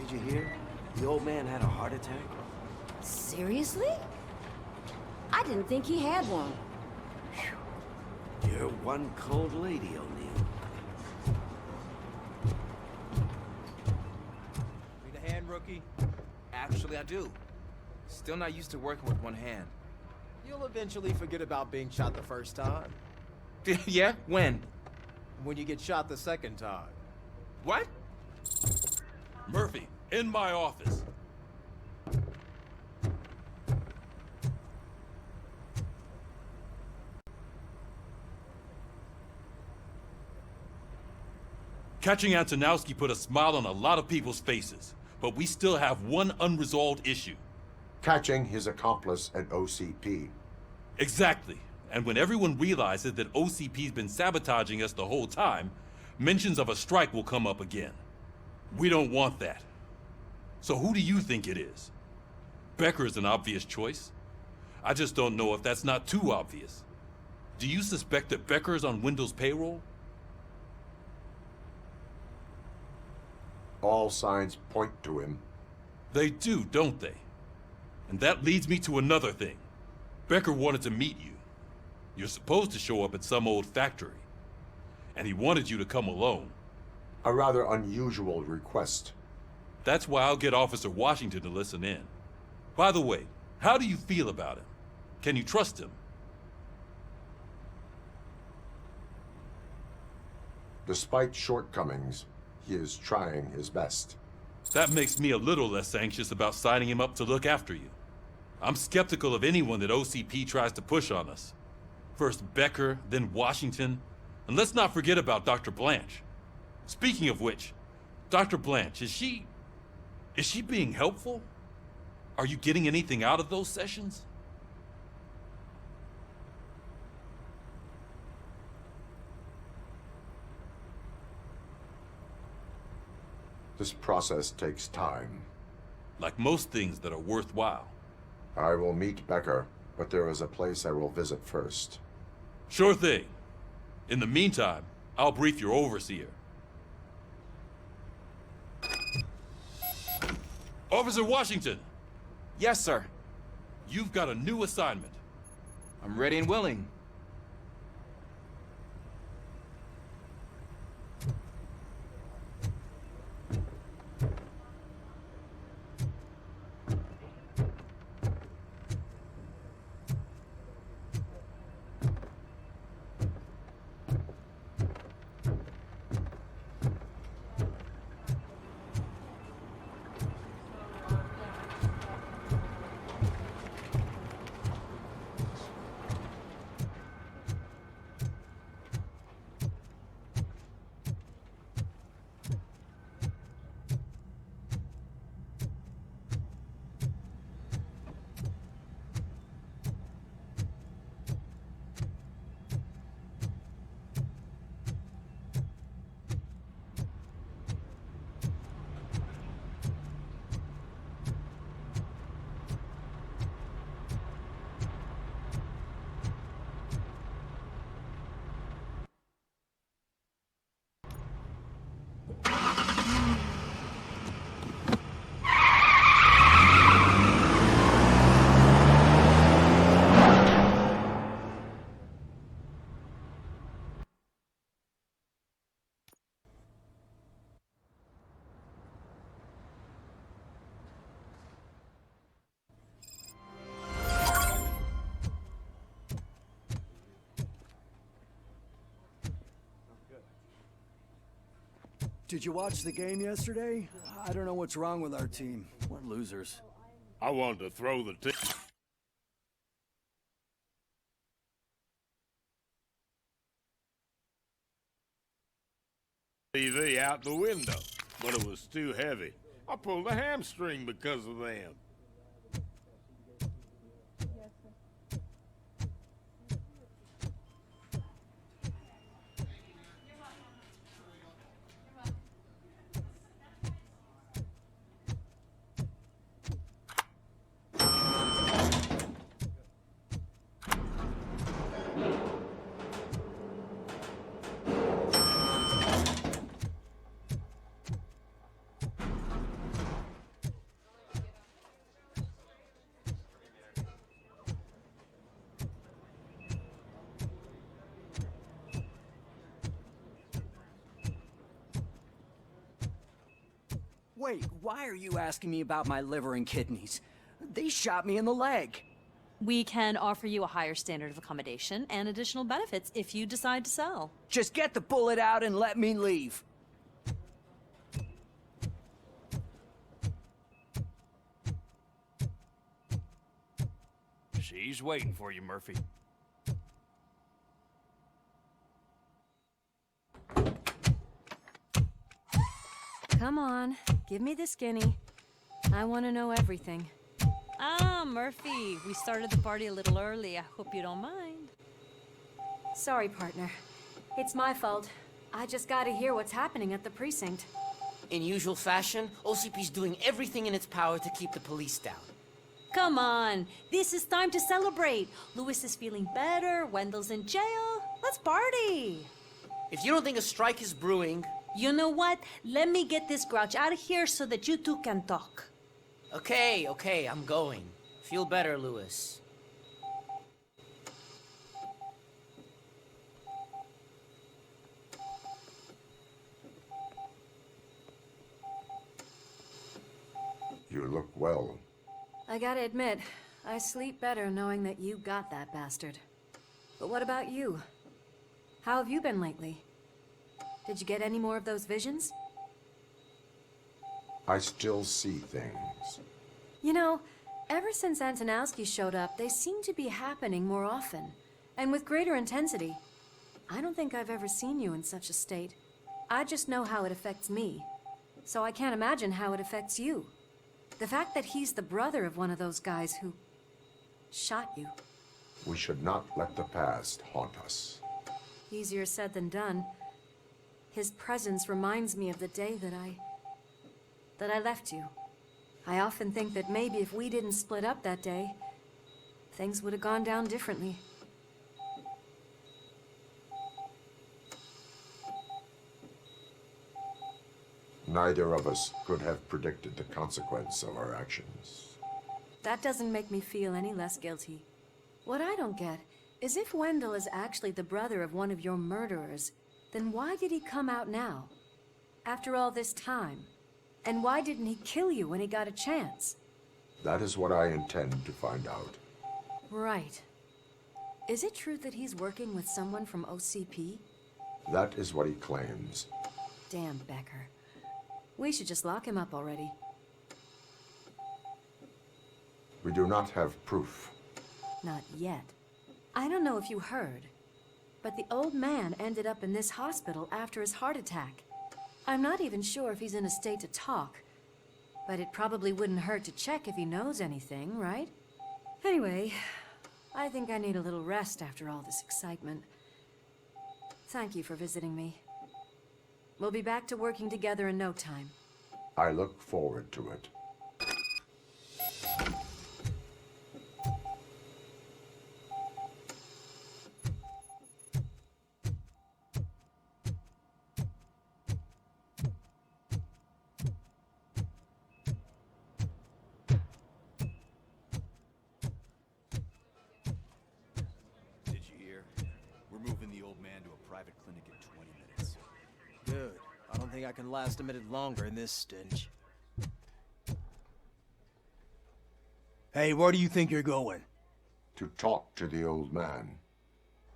[SPEAKER 1] Did you hear? The old man had a heart attack.
[SPEAKER 9] Seriously? I didn't think he had one.
[SPEAKER 1] You're one cold lady, O'Neill.
[SPEAKER 15] Need a hand, rookie? Actually, I do. Still not used to working with one hand.
[SPEAKER 1] You'll eventually forget about being shot the first time.
[SPEAKER 15] Yeah? When?
[SPEAKER 1] When you get shot the second time.
[SPEAKER 15] What?
[SPEAKER 23] Murphy, in my office. Catching Antonowski put a smile on a lot of people's faces, but we still have one unresolved issue.
[SPEAKER 2] catching his accomplice at OCP.
[SPEAKER 23] Exactly. And when everyone realizes that OCP's been sabotaging us the whole time, mentions of a strike will come up again. We don't want that. So who do you think it is? Becker is an obvious choice. I just don't know if that's not too obvious. Do you suspect that Becker is on Wendell's payroll?
[SPEAKER 2] All signs point to him.
[SPEAKER 23] They do, don't they? And that leads me to another thing. Becker wanted to meet you. You're supposed to show up at some old factory. And he wanted you to come alone.
[SPEAKER 2] A rather unusual request.
[SPEAKER 23] That's why I'll get Officer Washington to listen in. By the way, how do you feel about him? Can you trust him?
[SPEAKER 2] Despite shortcomings, he is trying his best.
[SPEAKER 23] That makes me a little less anxious about signing him up to look after you. I'm skeptical of anyone that OCP tries to push on us. First Becker, then Washington, and let's not forget about Dr. Blanche. Speaking of which, Dr. Blanche, is she being helpful? Are you getting anything out of those sessions?
[SPEAKER 2] This process takes time.
[SPEAKER 23] Like most things that are worthwhile.
[SPEAKER 2] I will meet Becker, but there is a place I will visit first.
[SPEAKER 23] Sure thing. In the meantime, I'll brief your overseer. Officer Washington!
[SPEAKER 15] Yes, sir.
[SPEAKER 23] You've got a new assignment.
[SPEAKER 15] I'm ready and willing.
[SPEAKER 6] Did you watch the game yesterday? I don't know what's wrong with our team. We're losers.
[SPEAKER 5] I wanted to throw the TV out the window, but it was too heavy. I pulled a hamstring because of them.
[SPEAKER 6] Wait, why are you asking me about my liver and kidneys? They shot me in the leg.
[SPEAKER 16] We can offer you a higher standard of accommodation and additional benefits if you decide to sell.
[SPEAKER 6] Just get the bullet out and let me leave.
[SPEAKER 10] She's waiting for you, Murphy.
[SPEAKER 22] Come on, give me the skinny. I want to know everything.
[SPEAKER 16] Ah, Murphy, we started the party a little early. I hope you don't mind.
[SPEAKER 22] Sorry, partner. It's my fault. I just gotta hear what's happening at the precinct.
[SPEAKER 8] In usual fashion, OCP's doing everything in its power to keep the police down.
[SPEAKER 16] Come on, this is time to celebrate. Louis is feeling better, Wendell's in jail. Let's party.
[SPEAKER 8] If you don't think a strike is brewing...
[SPEAKER 16] You know what? Let me get this grouch out of here so that you two can talk.
[SPEAKER 8] Okay, I'm going. Feel better, Louis.
[SPEAKER 2] You look well.
[SPEAKER 22] I gotta admit, I sleep better knowing that you got that bastard. But what about you? How have you been lately? Did you get any more of those visions?
[SPEAKER 2] I still see things.
[SPEAKER 22] You know, ever since Antonowski showed up, they seem to be happening more often, and with greater intensity. I don't think I've ever seen you in such a state. I just know how it affects me, so I can't imagine how it affects you. The fact that he's the brother of one of those guys who shot you.
[SPEAKER 2] We should not let the past haunt us.
[SPEAKER 22] Easier said than done. His presence reminds me of the day that I left you. I often think that maybe if we didn't split up that day, things would have gone down differently.
[SPEAKER 2] Neither of us could have predicted the consequence of our actions.
[SPEAKER 22] That doesn't make me feel any less guilty. What I don't get is if Wendell is actually the brother of one of your murderers, then why did he come out now? After all this time? And why didn't he kill you when he got a chance?
[SPEAKER 2] That is what I intend to find out.
[SPEAKER 22] Right. Is it true that he's working with someone from OCP?
[SPEAKER 2] That is what he claims.
[SPEAKER 22] Damn Becker. We should just lock him up already.
[SPEAKER 2] We do not have proof.
[SPEAKER 22] Not yet. I don't know if you heard, but the old man ended up in this hospital after his heart attack. I'm not even sure if he's in a state to talk, but it probably wouldn't hurt to check if he knows anything, right? Anyway, I think I need a little rest after all this excitement. Thank you for visiting me. We'll be back to working together in no time.
[SPEAKER 2] I look forward to it.
[SPEAKER 11] Did you hear? We're moving the old man to a private clinic in 20 minutes.
[SPEAKER 1] Good. I don't think I can last a minute longer in this stench. Hey, where do you think you're going?
[SPEAKER 2] To talk to the old man.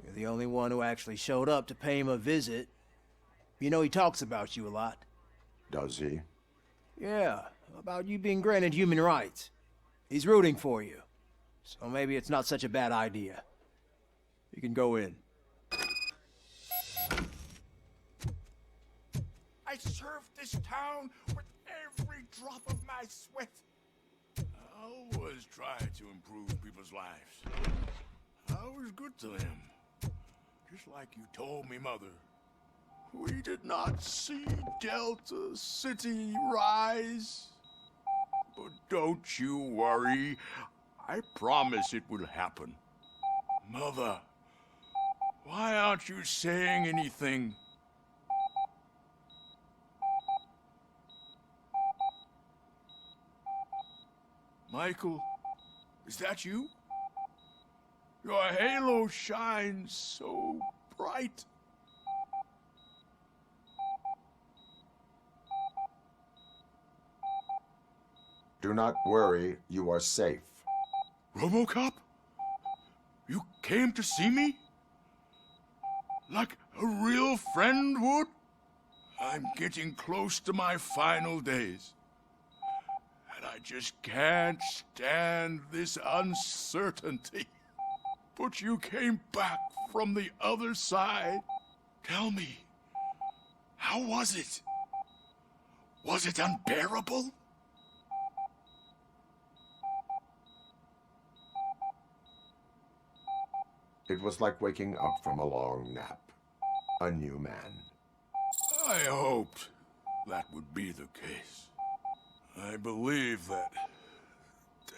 [SPEAKER 1] You're the only one who actually showed up to pay him a visit. You know he talks about you a lot.
[SPEAKER 2] Does he?
[SPEAKER 1] Yeah, about you being granted human rights. He's rooting for you. So maybe it's not such a bad idea. You can go in.
[SPEAKER 5] I served this town with every drop of my sweat. I always tried to improve people's lives. I was good to them. Just like you told me, Mother. We did not see Delta City rise. But don't you worry. I promise it will happen. Mother, why aren't you saying anything? Michael, is that you? Your halo shines so bright.
[SPEAKER 2] Do not worry, you are safe.
[SPEAKER 5] Robocop? You came to see me? Like a real friend would? I'm getting close to my final days. And I just can't stand this uncertainty. But you came back from the other side. Tell me, how was it? Was it unbearable?
[SPEAKER 2] It was like waking up from a long nap. A new man.
[SPEAKER 5] I hoped that would be the case. I believe that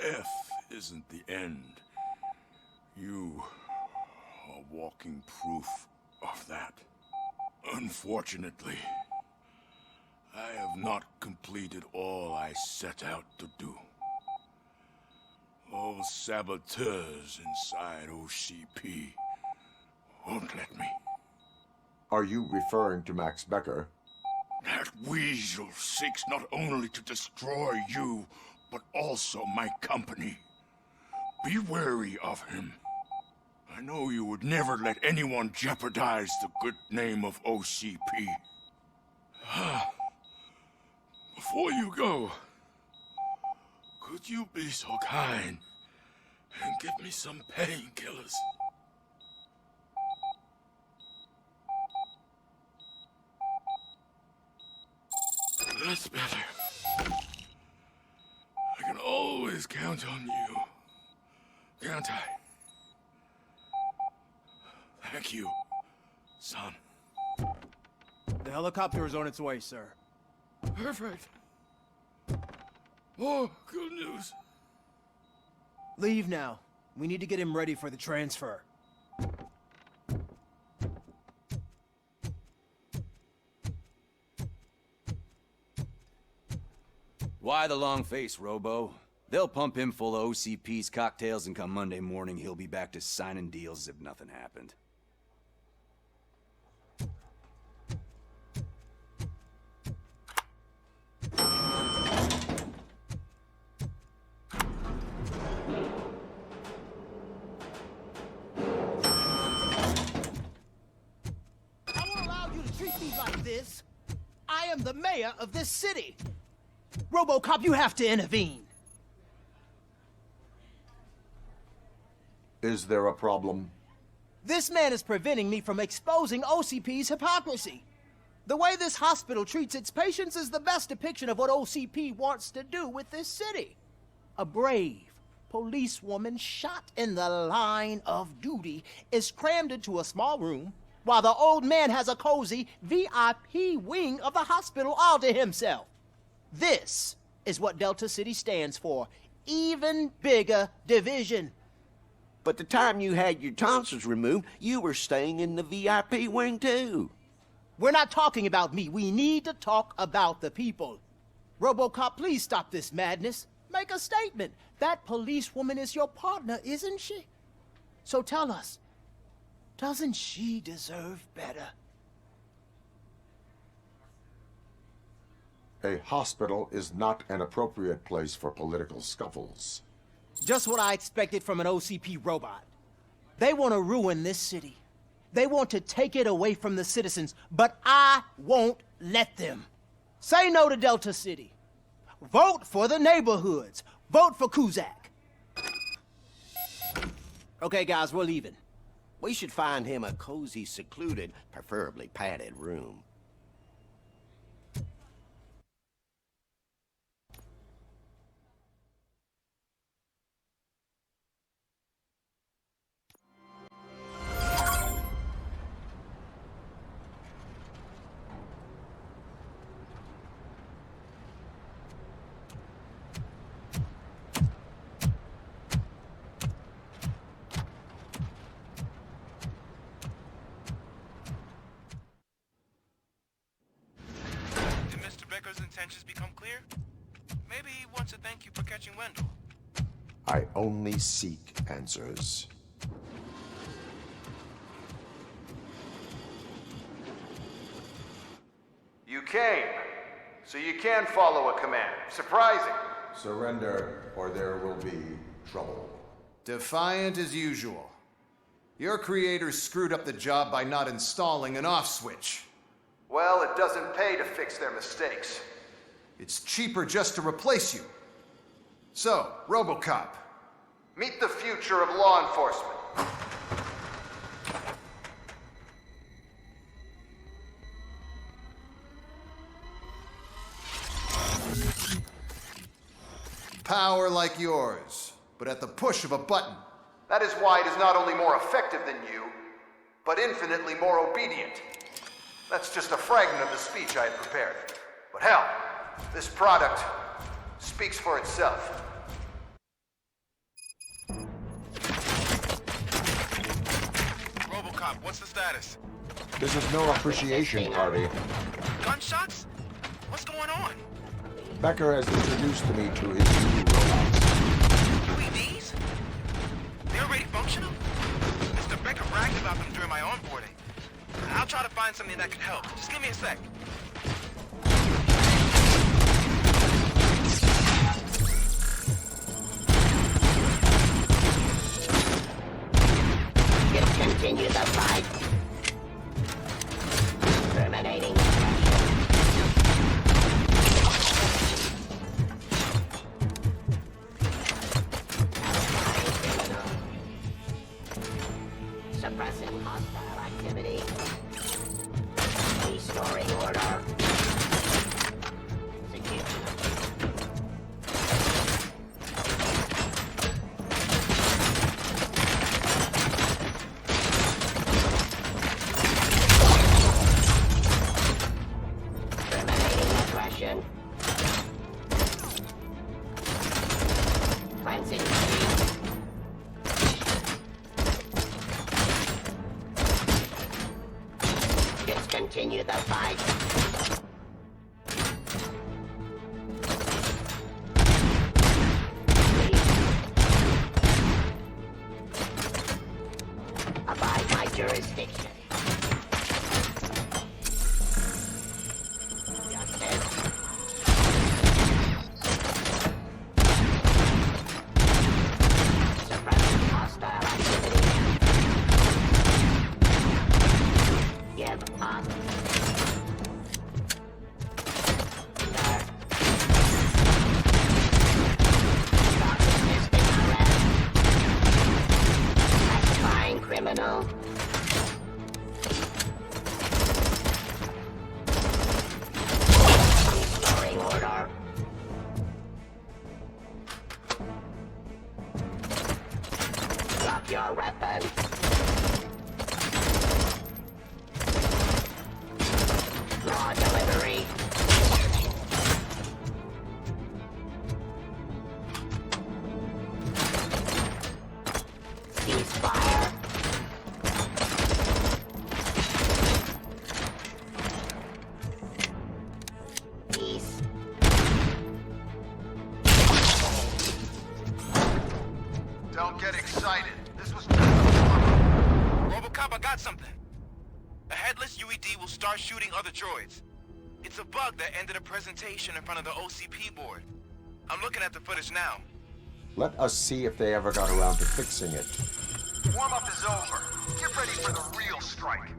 [SPEAKER 5] death isn't the end. You are walking proof of that. Unfortunately, I have not completed all I set out to do. Those saboteurs inside OCP won't let me.
[SPEAKER 2] Are you referring to Max Becker?
[SPEAKER 5] That weasel seeks not only to destroy you, but also my company. Be wary of him. I know you would never let anyone jeopardize the good name of OCP. Before you go, could you be so kind and give me some painkillers? That's better. I can always count on you, can't I? Thank you, son.
[SPEAKER 1] The helicopter is on its way, sir.
[SPEAKER 5] Perfect. Oh, good news.
[SPEAKER 1] Leave now. We need to get him ready for the transfer.
[SPEAKER 11] Why the long face, Robo? They'll pump him full of OCP's cocktails, and come Monday morning, he'll be back to signing deals as if nothing happened.
[SPEAKER 12] I won't allow you to treat me like this. I am the mayor of this city. Robocop, you have to intervene.
[SPEAKER 2] Is there a problem?
[SPEAKER 12] This man is preventing me from exposing OCP's hypocrisy. The way this hospital treats its patients is the best depiction of what OCP wants to do with this city. A brave policewoman shot in the line of duty is crammed into a small room, while the old man has a cozy VIP wing of the hospital all to himself. This is what Delta City stands for. Even bigger division.
[SPEAKER 17] But the time you had your tonsils removed, you were staying in the VIP wing too.
[SPEAKER 12] We're not talking about me. We need to talk about the people. Robocop, please stop this madness. Make a statement. That policewoman is your partner, isn't she? So tell us, doesn't she deserve better?
[SPEAKER 2] A hospital is not an appropriate place for political scuffles.
[SPEAKER 12] Just what I expected from an OCP robot. They want to ruin this city. They want to take it away from the citizens, but I won't let them. Say no to Delta City. Vote for the neighborhoods. Vote for Kuzak. Okay, guys, we're leaving.
[SPEAKER 17] We should find him a cozy, secluded, preferably padded room.
[SPEAKER 18] Intentions become clear? Maybe he wants to thank you for catching Wendell.
[SPEAKER 2] I only seek answers.
[SPEAKER 20] You came, so you can follow a command. Surprising.
[SPEAKER 2] Surrender, or there will be trouble.
[SPEAKER 20] Defiant as usual. Your creators screwed up the job by not installing an off switch. Well, it doesn't pay to fix their mistakes. It's cheaper just to replace you. So, Robocop, meet the future of law enforcement. Power like yours, but at the push of a button. That is why it is not only more effective than you, but infinitely more obedient. That's just a fragment of the speech I had prepared. But hell, this product speaks for itself.
[SPEAKER 18] Robocop, what's the status?
[SPEAKER 2] This is no appreciation party.
[SPEAKER 18] Gunshots? What's going on?
[SPEAKER 2] Becker has introduced to me to his new robots.
[SPEAKER 18] UEVs? They're already functional? Mr. Becker bragged about them during my onboarding. I'll try to find something that could help. Just give me a sec.
[SPEAKER 17] Continue the fight. Terminating suppressing hostile activity. Restoring order. Continue the fight. Abide my jurisdiction. Justice. Suppressing hostile activity. Give up. Criminal. Restoring order. Drop your weapon. Raw delivery. Ceasefire.
[SPEAKER 20] Don't get excited. This was
[SPEAKER 18] Robocop, I got something. A headless UED will start shooting other droids. It's a bug that ended a presentation in front of the OCP board. I'm looking at the footage now.
[SPEAKER 2] Let us see if they ever got around to fixing it.
[SPEAKER 20] Warm-up is over. Get ready for the real strike.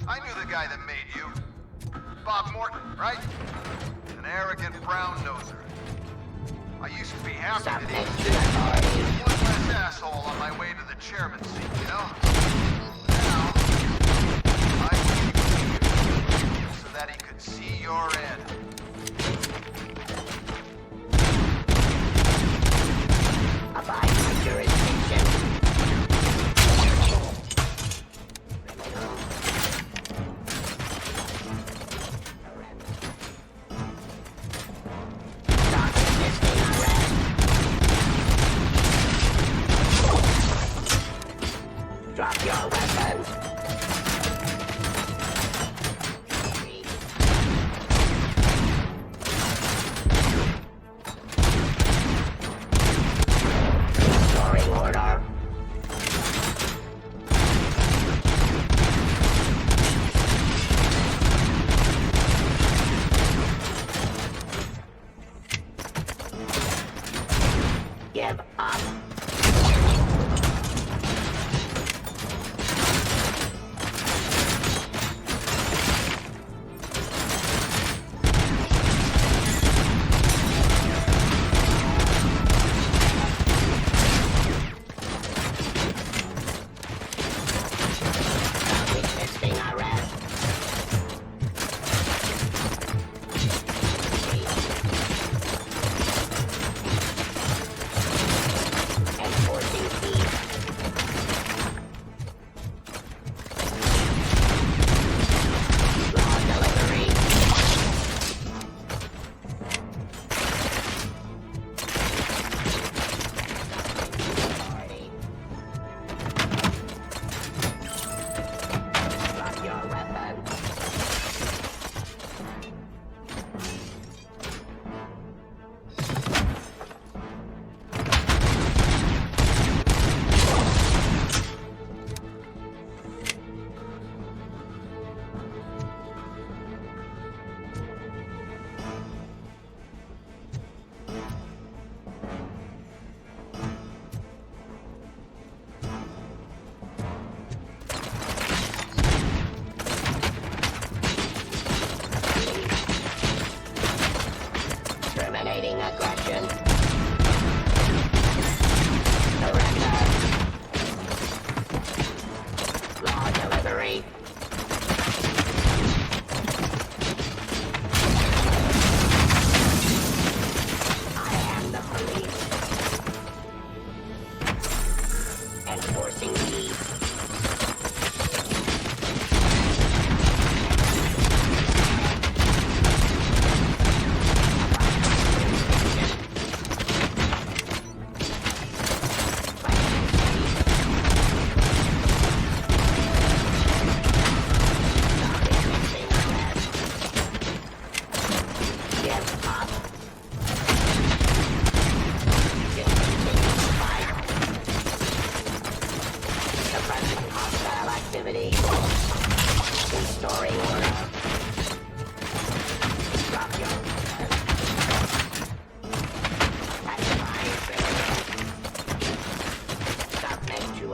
[SPEAKER 20] I knew the guy that made you. Bob Morton, right? An arrogant brown-noser. I used to be happy that he was one less asshole on my way to the chairman's seat, you know? Now, I keep you so that he could see your end.
[SPEAKER 17] Abide my jurisdiction. Drop your weapons. Restoring order. Give up.
[SPEAKER 3] Eliminating aggression. Surrender. Law delivery. I am the police. Enforcing peace.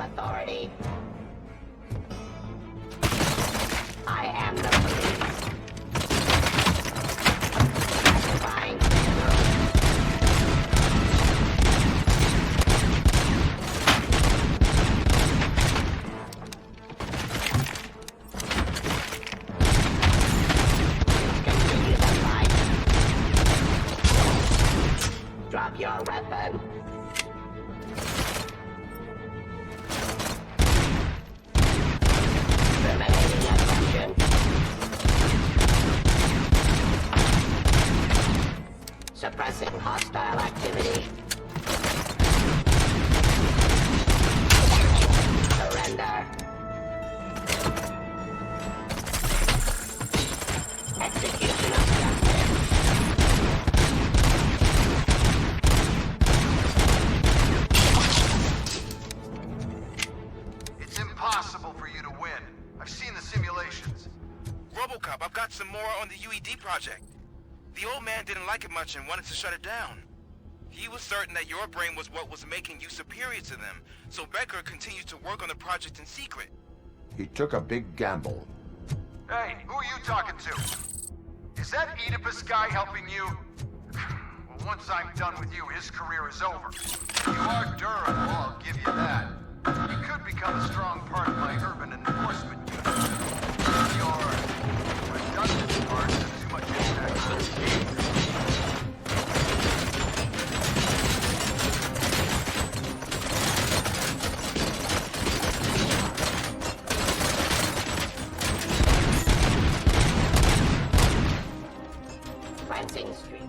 [SPEAKER 3] Authority. I am the police. Pacifying continue the fight. Drop your weapon. Suppressing hostile activity. Surrender. Execution of justice.
[SPEAKER 20] It's impossible for you to win. I've seen the simulations.
[SPEAKER 18] Robocop, I've got some more on the UED project. The old man didn't like it much and wanted to shut it down. He was certain that your brain was what was making you superior to them, so Becker continued to work on the project in secret.
[SPEAKER 2] He took a big gamble.
[SPEAKER 20] Hey, who are you talking to? Is that Oedipus guy helping you? Well, once I'm done with you, his career is over. You are durable, I'll give you that. You could become a strong part of my urban enforcement unit. Your redundant parts have too much impact.
[SPEAKER 3] Lansing Street.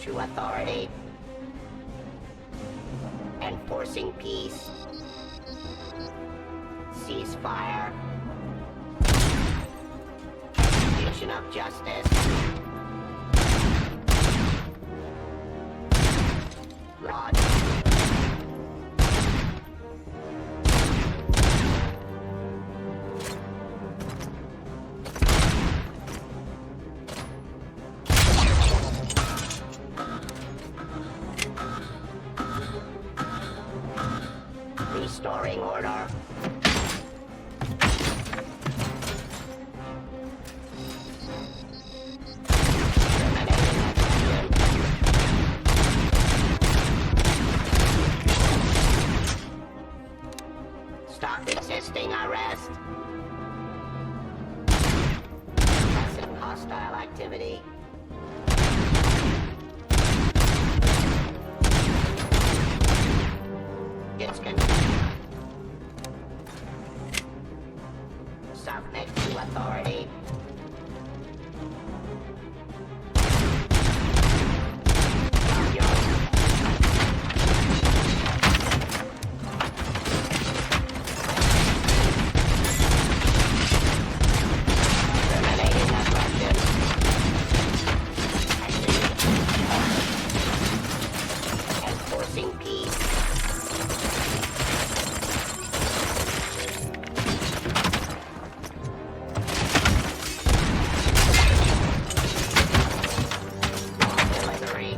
[SPEAKER 3] to authority. Enforcing peace. Ceasefire. Execution of justice. Law. Restoring order. Stop resisting arrest. Suppressing hostile activity. It's contained. Submit to authority. Enforcing peace. Delivery.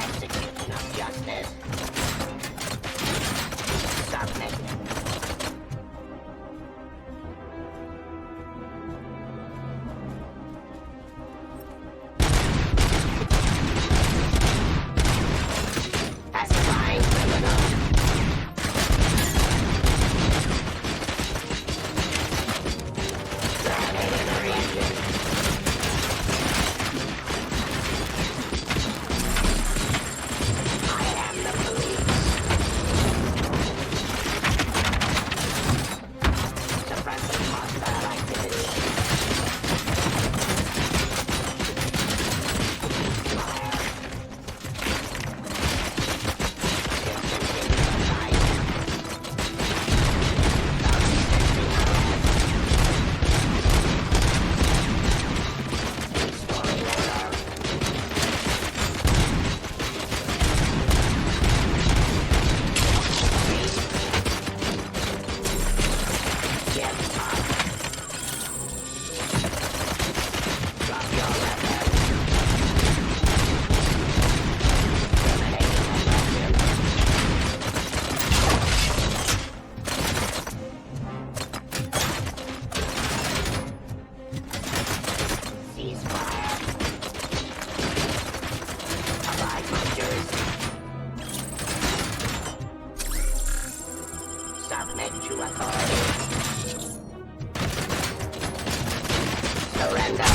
[SPEAKER 3] Execution of justice. Submit. Pacifying criminal. Terminating arrangement. I am the police. Suppressing hostile activity. Fire. Discontinued life. Restoring order. Get up. Drop your weapon. Terminating aggression. Ceasefire. Abide my jurisdiction. Submit to authority. Surrender.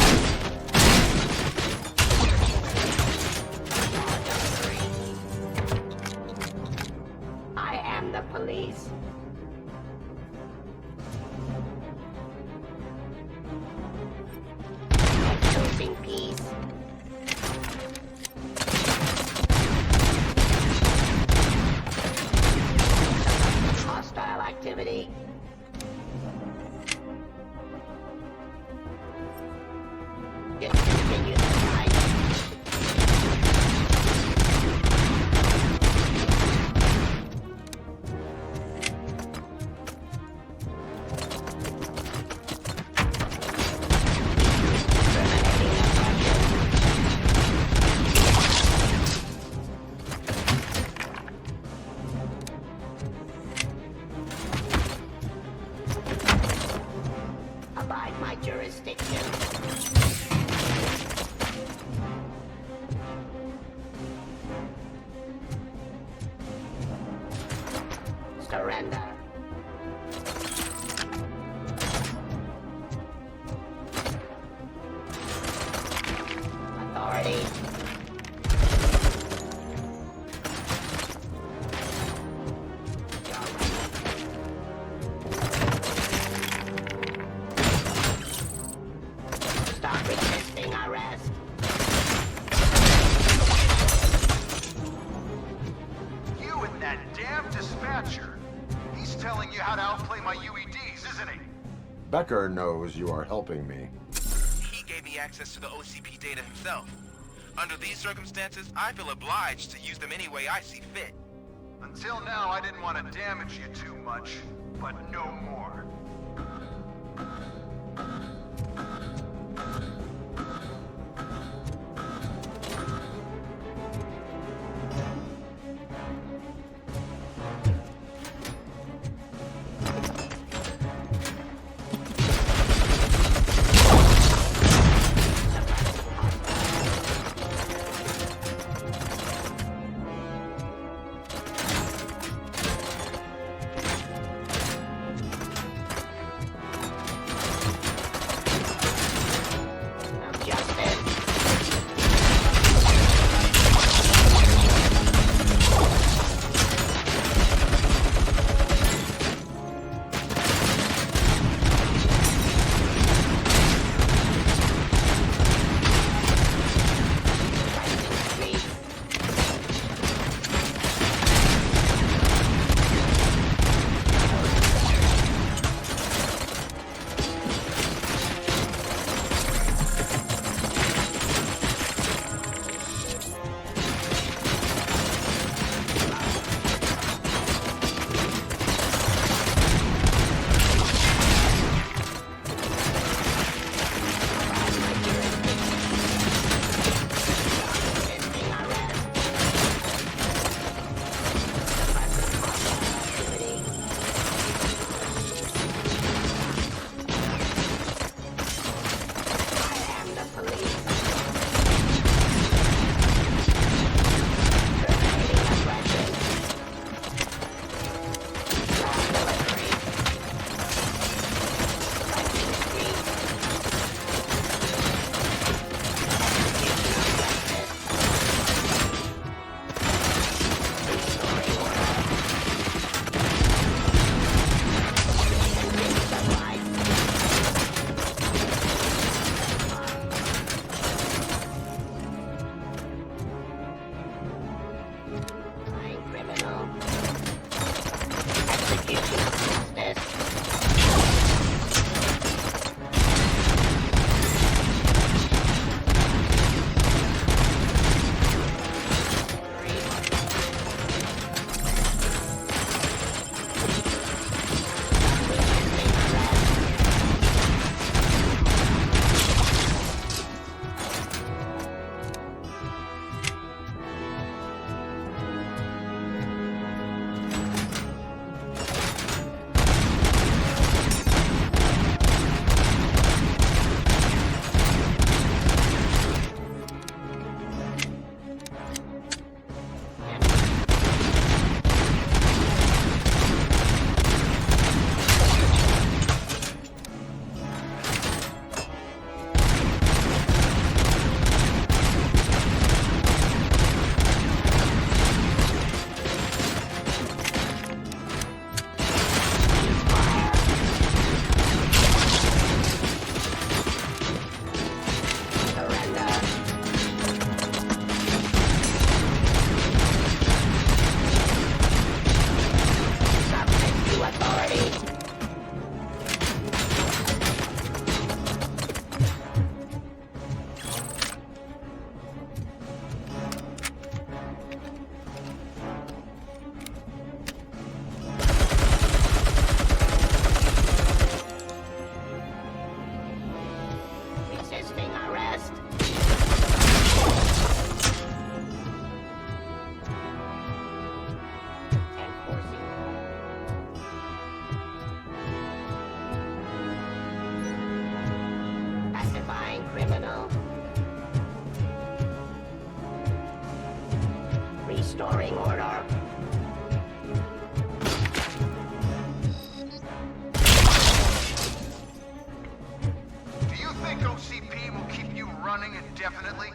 [SPEAKER 3] I am the police. Enforcing peace. Hostile activity. Discontinue the fight. Terminating aggression. Abide my jurisdiction. Surrender. Authority.
[SPEAKER 2] Becker knows you are helping me.
[SPEAKER 18] He gave me access to the OCP data himself. Under these circumstances, I feel obliged to use them any way I see fit.
[SPEAKER 20] Until now, I didn't want to damage you too much, but no more.
[SPEAKER 3] Restoring order.
[SPEAKER 20] Do you think OCP will keep you running indefinitely?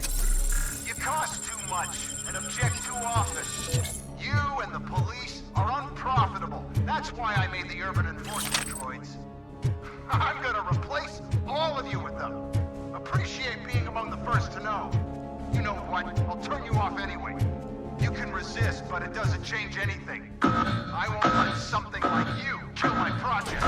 [SPEAKER 20] You cost too much and object too often. You and the police are unprofitable. That's why I made the urban enforcement droids. I'm gonna replace all of you with them. Appreciate being among the first to know. You know what? I'll turn you off anyway. You can resist, but it doesn't change anything. I won't let something like you kill my project.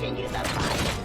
[SPEAKER 3] continue the fight.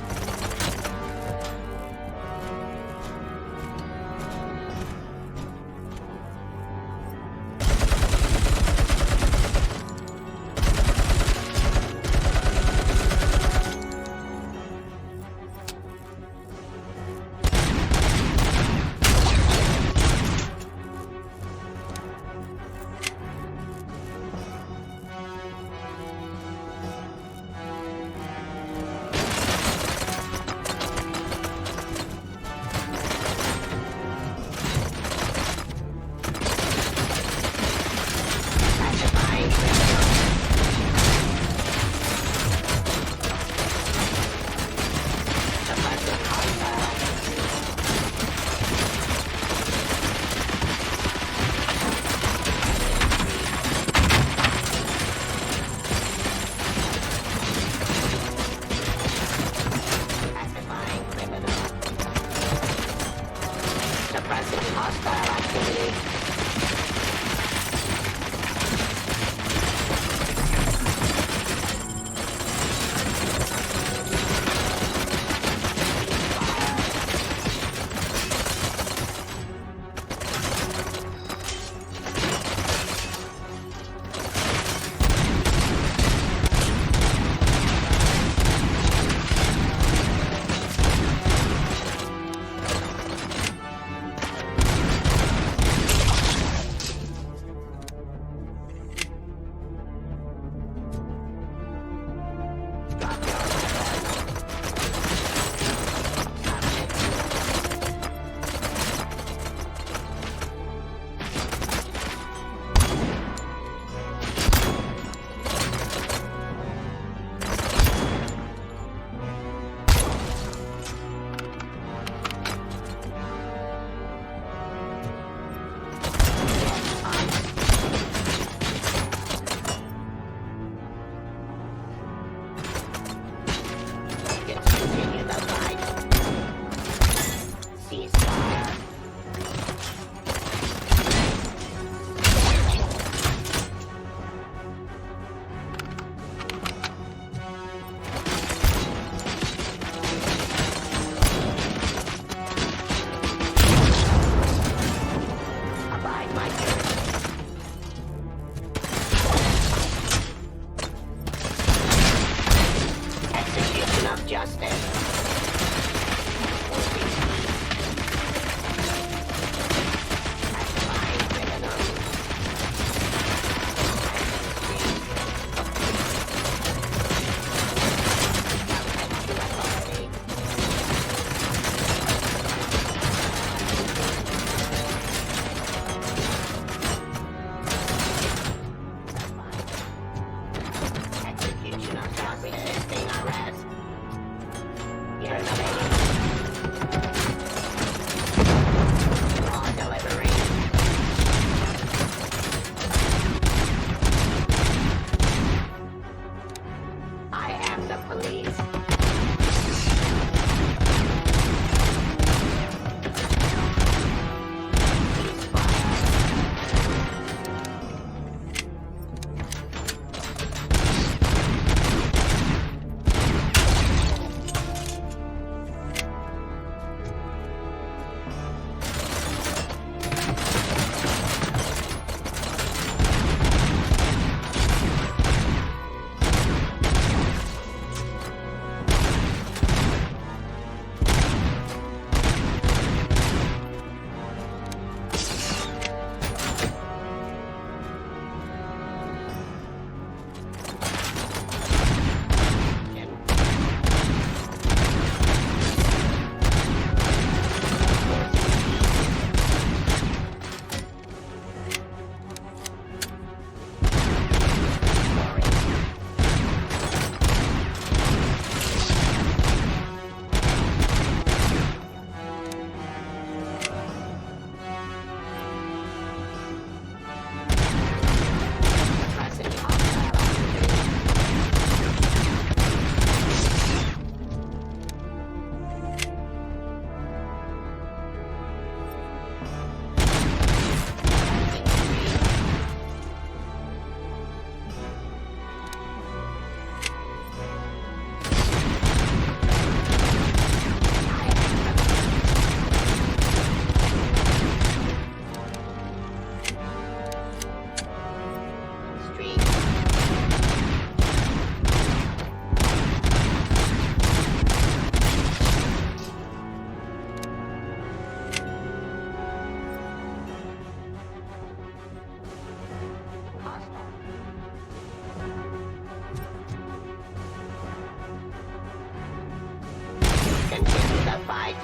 [SPEAKER 3] right.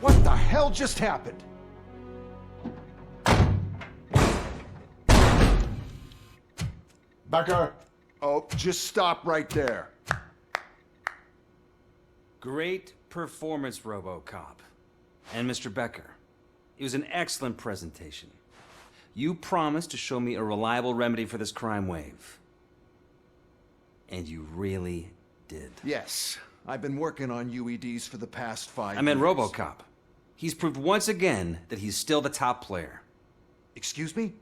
[SPEAKER 20] What the hell just happened?
[SPEAKER 2] Becker!
[SPEAKER 20] Oh, just stop right there.
[SPEAKER 15] Great performance, Robocop. And Mr. Becker, it was an excellent presentation. You promised to show me a reliable remedy for this crime wave. And you really did.
[SPEAKER 20] Yes, I've been working on UEDs for the past 5 years.
[SPEAKER 15] I meant Robocop. He's proved once again that he's still the top player.
[SPEAKER 20] Excuse me?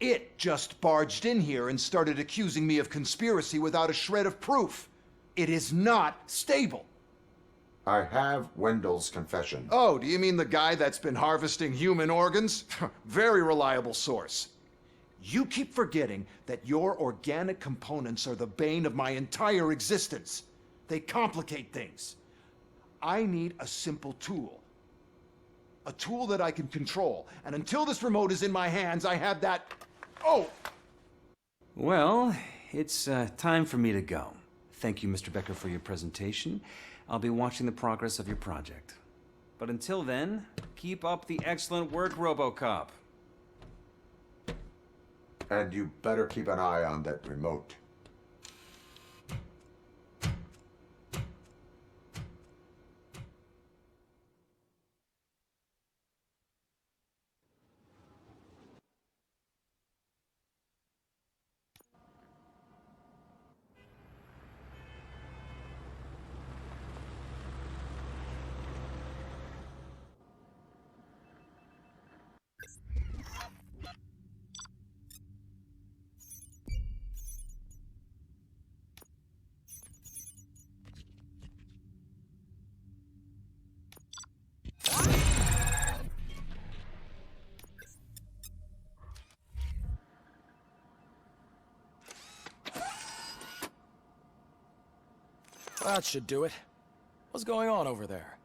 [SPEAKER 20] It just barged in here and started accusing me of conspiracy without a shred of proof. It is not stable.
[SPEAKER 2] I have Wendell's confession.
[SPEAKER 20] Oh, do you mean the guy that's been harvesting human organs? Very reliable source. You keep forgetting that your organic components are the bane of my entire existence. They complicate things. I need a simple tool. A tool that I can control. And until this remote is in my hands, I have that... Oh!
[SPEAKER 15] Well, it's time for me to go. Thank you, Mr. Becker, for your presentation. I'll be watching the progress of your project. But until then, keep up the excellent work, Robocop.
[SPEAKER 2] And you better keep an eye on that remote.
[SPEAKER 10] That should do it. What's going on over there?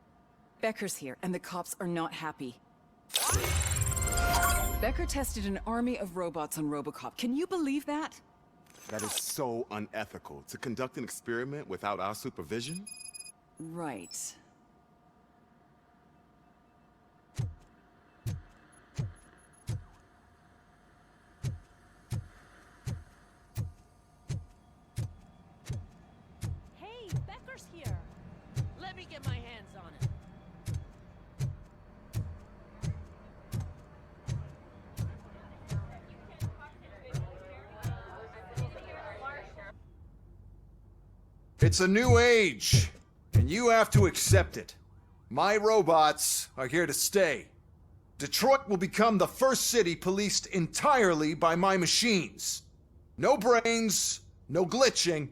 [SPEAKER 26] Becker's here, and the cops are not happy. Becker tested an army of robots on Robocop. Can you believe that?
[SPEAKER 7] That is so unethical. To conduct an experiment without our supervision?
[SPEAKER 26] Right.
[SPEAKER 8] Hey, Becker's here. Let me get my hands on him.
[SPEAKER 20] It's a new age, and you have to accept it. My robots are here to stay. Detroit will become the first city policed entirely by my machines. No brains, no glitching,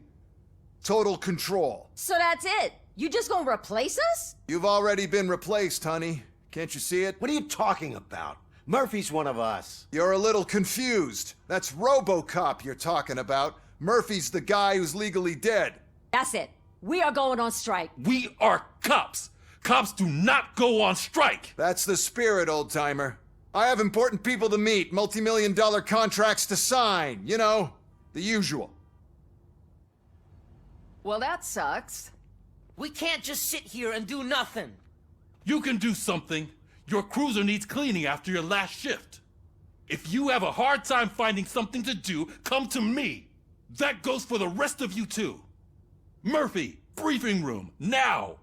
[SPEAKER 20] total control.
[SPEAKER 9] So that's it? You just gonna replace us?
[SPEAKER 20] You've already been replaced, honey. Can't you see it?
[SPEAKER 17] What are you talking about? Murphy's one of us.
[SPEAKER 20] You're a little confused. That's Robocop you're talking about. Murphy's the guy who's legally dead.
[SPEAKER 9] That's it. We are going on strike.
[SPEAKER 23] We are cops. Cops do not go on strike.
[SPEAKER 20] That's the spirit, old-timer. I have important people to meet, multi-million-dollar contracts to sign. You know, the usual.
[SPEAKER 9] Well, that sucks.
[SPEAKER 8] We can't just sit here and do nothing.
[SPEAKER 23] You can do something. Your cruiser needs cleaning after your last shift. If you have a hard time finding something to do, come to me. That goes for the rest of you too. Murphy, briefing room, now!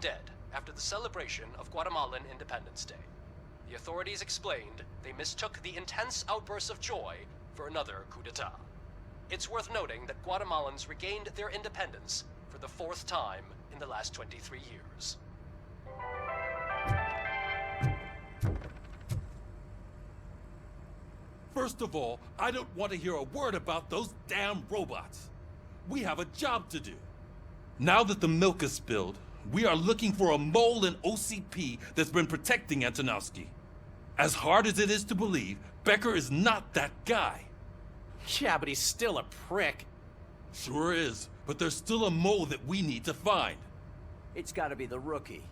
[SPEAKER 10] Dead after the celebration of Guatemalan Independence Day.
[SPEAKER 4] The authorities explained they mistook the intense outbursts of joy for another coup d'etat. It's worth noting that Guatemalans regained their independence for the 4th time in the last 23 years.
[SPEAKER 23] First of all, I don't want to hear a word about those damn robots. We have a job to do. Now that the milk is spilled, we are looking for a mole in OCP that's been protecting Antonovsky. As hard as it is to believe, Becker is not that guy.
[SPEAKER 13] Yeah, but he's still a prick.
[SPEAKER 23] Sure is, but there's still a mole that we need to find.
[SPEAKER 1] It's gotta be the rookie.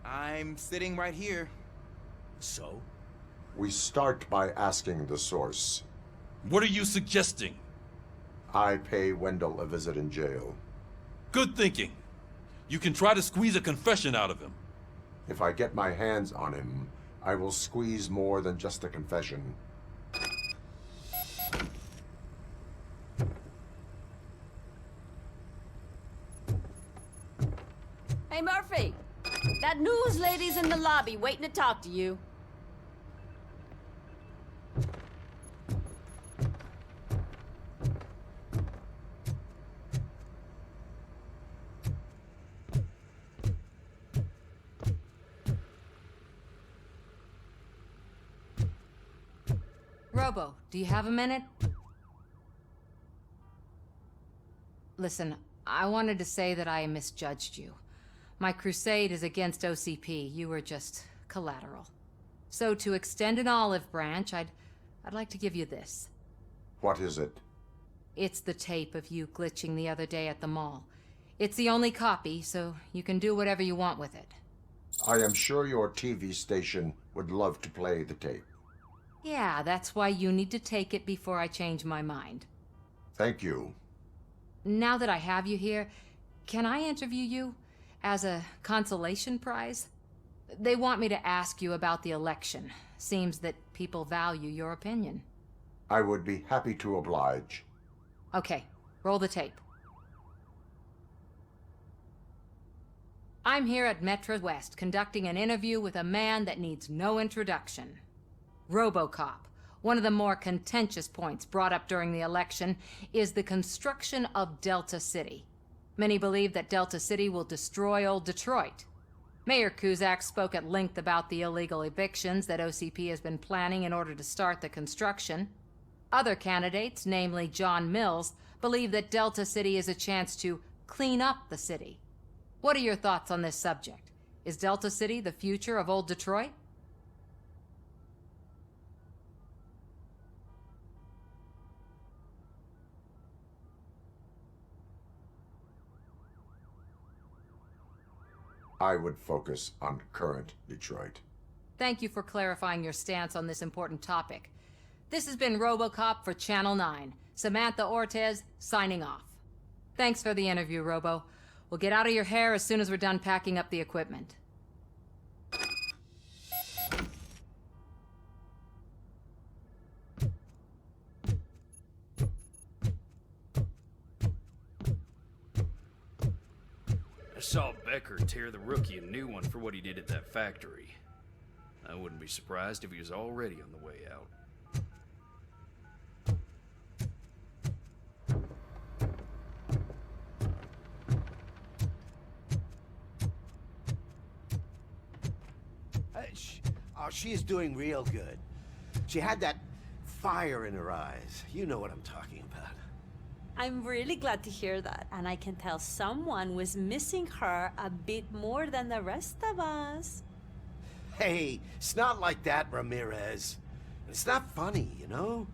[SPEAKER 11] I'm sitting right here.
[SPEAKER 1] So?
[SPEAKER 2] We start by asking the source.
[SPEAKER 23] What are you suggesting?
[SPEAKER 2] I pay Wendell a visit in jail.
[SPEAKER 23] Good thinking. You can try to squeeze a confession out of him.
[SPEAKER 2] If I get my hands on him, I will squeeze more than just a confession.
[SPEAKER 9] Hey, Murphy! That news lady's in the lobby waiting to talk to you.
[SPEAKER 22] Robo, do you have a minute? Listen, I wanted to say that I misjudged you. My crusade is against OCP. You were just collateral. So to extend an olive branch, I'd like to give you this.
[SPEAKER 2] What is it?
[SPEAKER 22] It's the tape of you glitching the other day at the mall. It's the only copy, so you can do whatever you want with it.
[SPEAKER 2] I am sure your TV station would love to play the tape.
[SPEAKER 22] Yeah, that's why you need to take it before I change my mind.
[SPEAKER 2] Thank you.
[SPEAKER 22] Now that I have you here, can I interview you as a consolation prize? They want me to ask you about the election. Seems that people value your opinion.
[SPEAKER 2] I would be happy to oblige.
[SPEAKER 22] Okay, roll the tape. I'm here at Metro West conducting an interview with a man that needs no introduction. Robocop. One of the more contentious points brought up during the election is the construction of Delta City. Many believe that Delta City will destroy old Detroit. Mayor Cusack spoke at length about the illegal evictions that OCP has been planning in order to start the construction. Other candidates, namely John Mills, believe that Delta City is a chance to clean up the city. What are your thoughts on this subject? Is Delta City the future of old Detroit?
[SPEAKER 2] I would focus on current Detroit.
[SPEAKER 22] Thank you for clarifying your stance on this important topic. This has been Robocop for Channel 9. Samantha Ortez, signing off. Thanks for the interview, Robo. We'll get out of your hair as soon as we're done packing up the equipment.
[SPEAKER 19] I saw Becker tear the rookie a new one for what he did at that factory. I wouldn't be surprised if he was already on the way out.
[SPEAKER 17] She is doing real good. She had that fire in her eyes. You know what I'm talking about.
[SPEAKER 16] I'm really glad to hear that, and I can tell someone was missing her a bit more than the rest of us.
[SPEAKER 17] Hey, it's not like that, Ramirez. It's not funny, you know?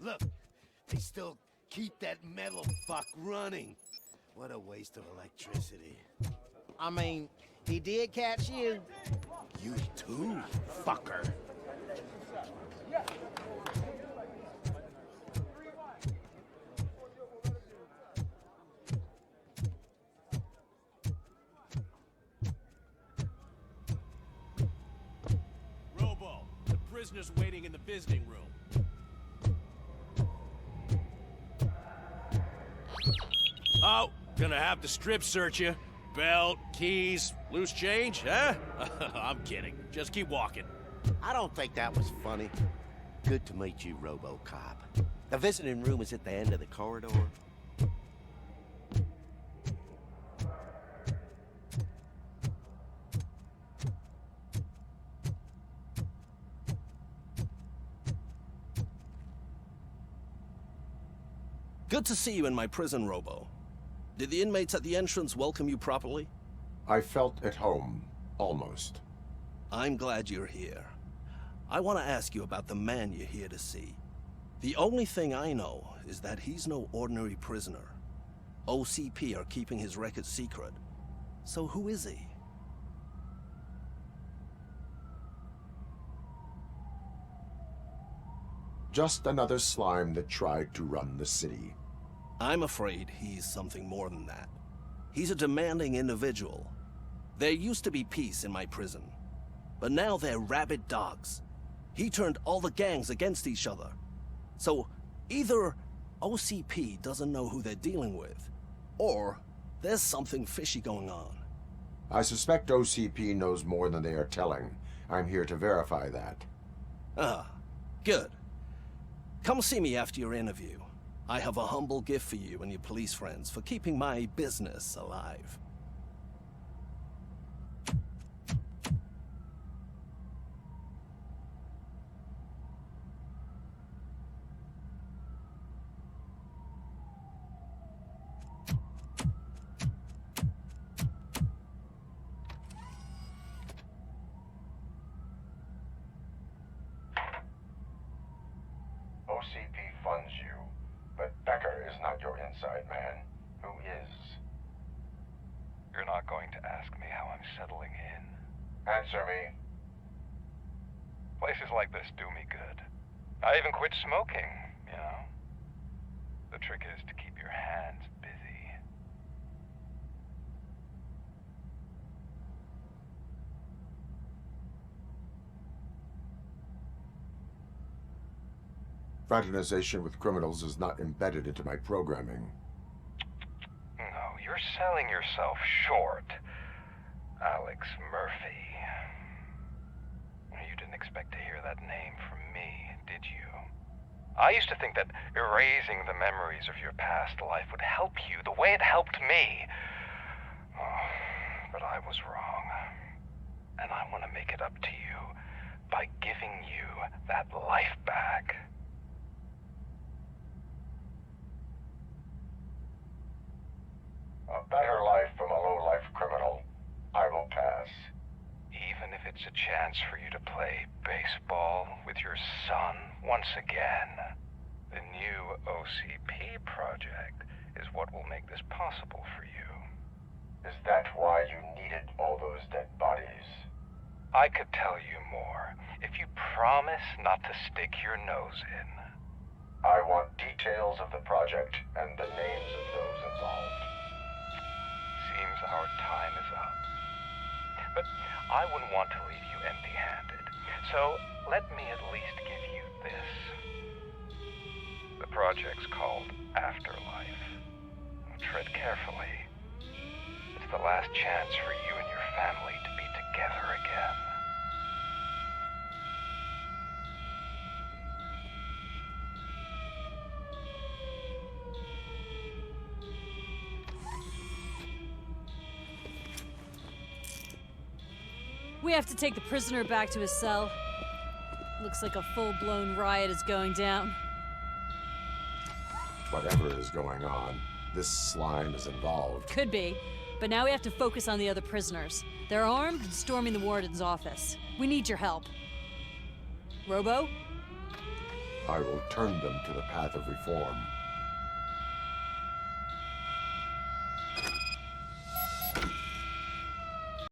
[SPEAKER 17] Look, they still keep that metal fuck running. What a waste of electricity.
[SPEAKER 12] I mean, he did catch you.
[SPEAKER 17] You too, fucker.
[SPEAKER 13] Robo, the prisoner's waiting in the visiting room. Oh, gonna have to strip search you. Belt, keys, loose change, huh? I'm kidding. Just keep walking.
[SPEAKER 17] I don't think that was funny. Good to meet you, Robocop. The visiting room is at the end of the corridor.
[SPEAKER 5] Good to see you in my prison, Robo. Did the inmates at the entrance welcome you properly?
[SPEAKER 2] I felt at home, almost.
[SPEAKER 5] I'm glad you're here. I want to ask you about the man you're here to see. The only thing I know is that he's no ordinary prisoner. OCP are keeping his record secret. So who is he?
[SPEAKER 2] Just another slime that tried to run the city.
[SPEAKER 5] I'm afraid he's something more than that. He's a demanding individual. There used to be peace in my prison, but now they're rabid dogs. He turned all the gangs against each other. So either OCP doesn't know who they're dealing with, or there's something fishy going on.
[SPEAKER 2] I suspect OCP knows more than they are telling. I'm here to verify that.
[SPEAKER 5] Ah, good. Come see me after your interview. I have a humble gift for you and your police friends for keeping my business alive.
[SPEAKER 2] OCP funds you, but Becker is not your inside man. Who is?
[SPEAKER 6] You're not going to ask me how I'm settling in.
[SPEAKER 2] Answer me.
[SPEAKER 6] Places like this do me good. I even quit smoking, you know. The trick is to keep your hands busy.
[SPEAKER 2] Fraternization with criminals is not embedded into my programming.
[SPEAKER 6] No, you're selling yourself short, Alex Murphy. You didn't expect to hear that name from me, did you? I used to think that erasing the memories of your past life would help you the way it helped me. Oh, but I was wrong. And I want to make it up to you by giving you that life back.
[SPEAKER 2] A better life from a low-life criminal. I will pass.
[SPEAKER 6] Even if it's a chance for you to play baseball with your son once again. The new OCP project is what will make this possible for you.
[SPEAKER 2] Is that why you needed all those dead bodies?
[SPEAKER 6] I could tell you more if you promise not to stick your nose in.
[SPEAKER 2] I want details of the project and the names of those involved.
[SPEAKER 6] Seems our time is up. But I wouldn't want to leave you empty-handed, so let me at least give you this. The project's called Afterlife. Tread carefully. It's the last chance for you and your family to be together again.
[SPEAKER 16] We have to take the prisoner back to his cell. Looks like a full-blown riot is going down.
[SPEAKER 2] Whatever is going on, this slime is involved.
[SPEAKER 16] Could be, but now we have to focus on the other prisoners. They're armed and storming the warden's office. We need your help. Robo?
[SPEAKER 2] I will turn them to the path of reform.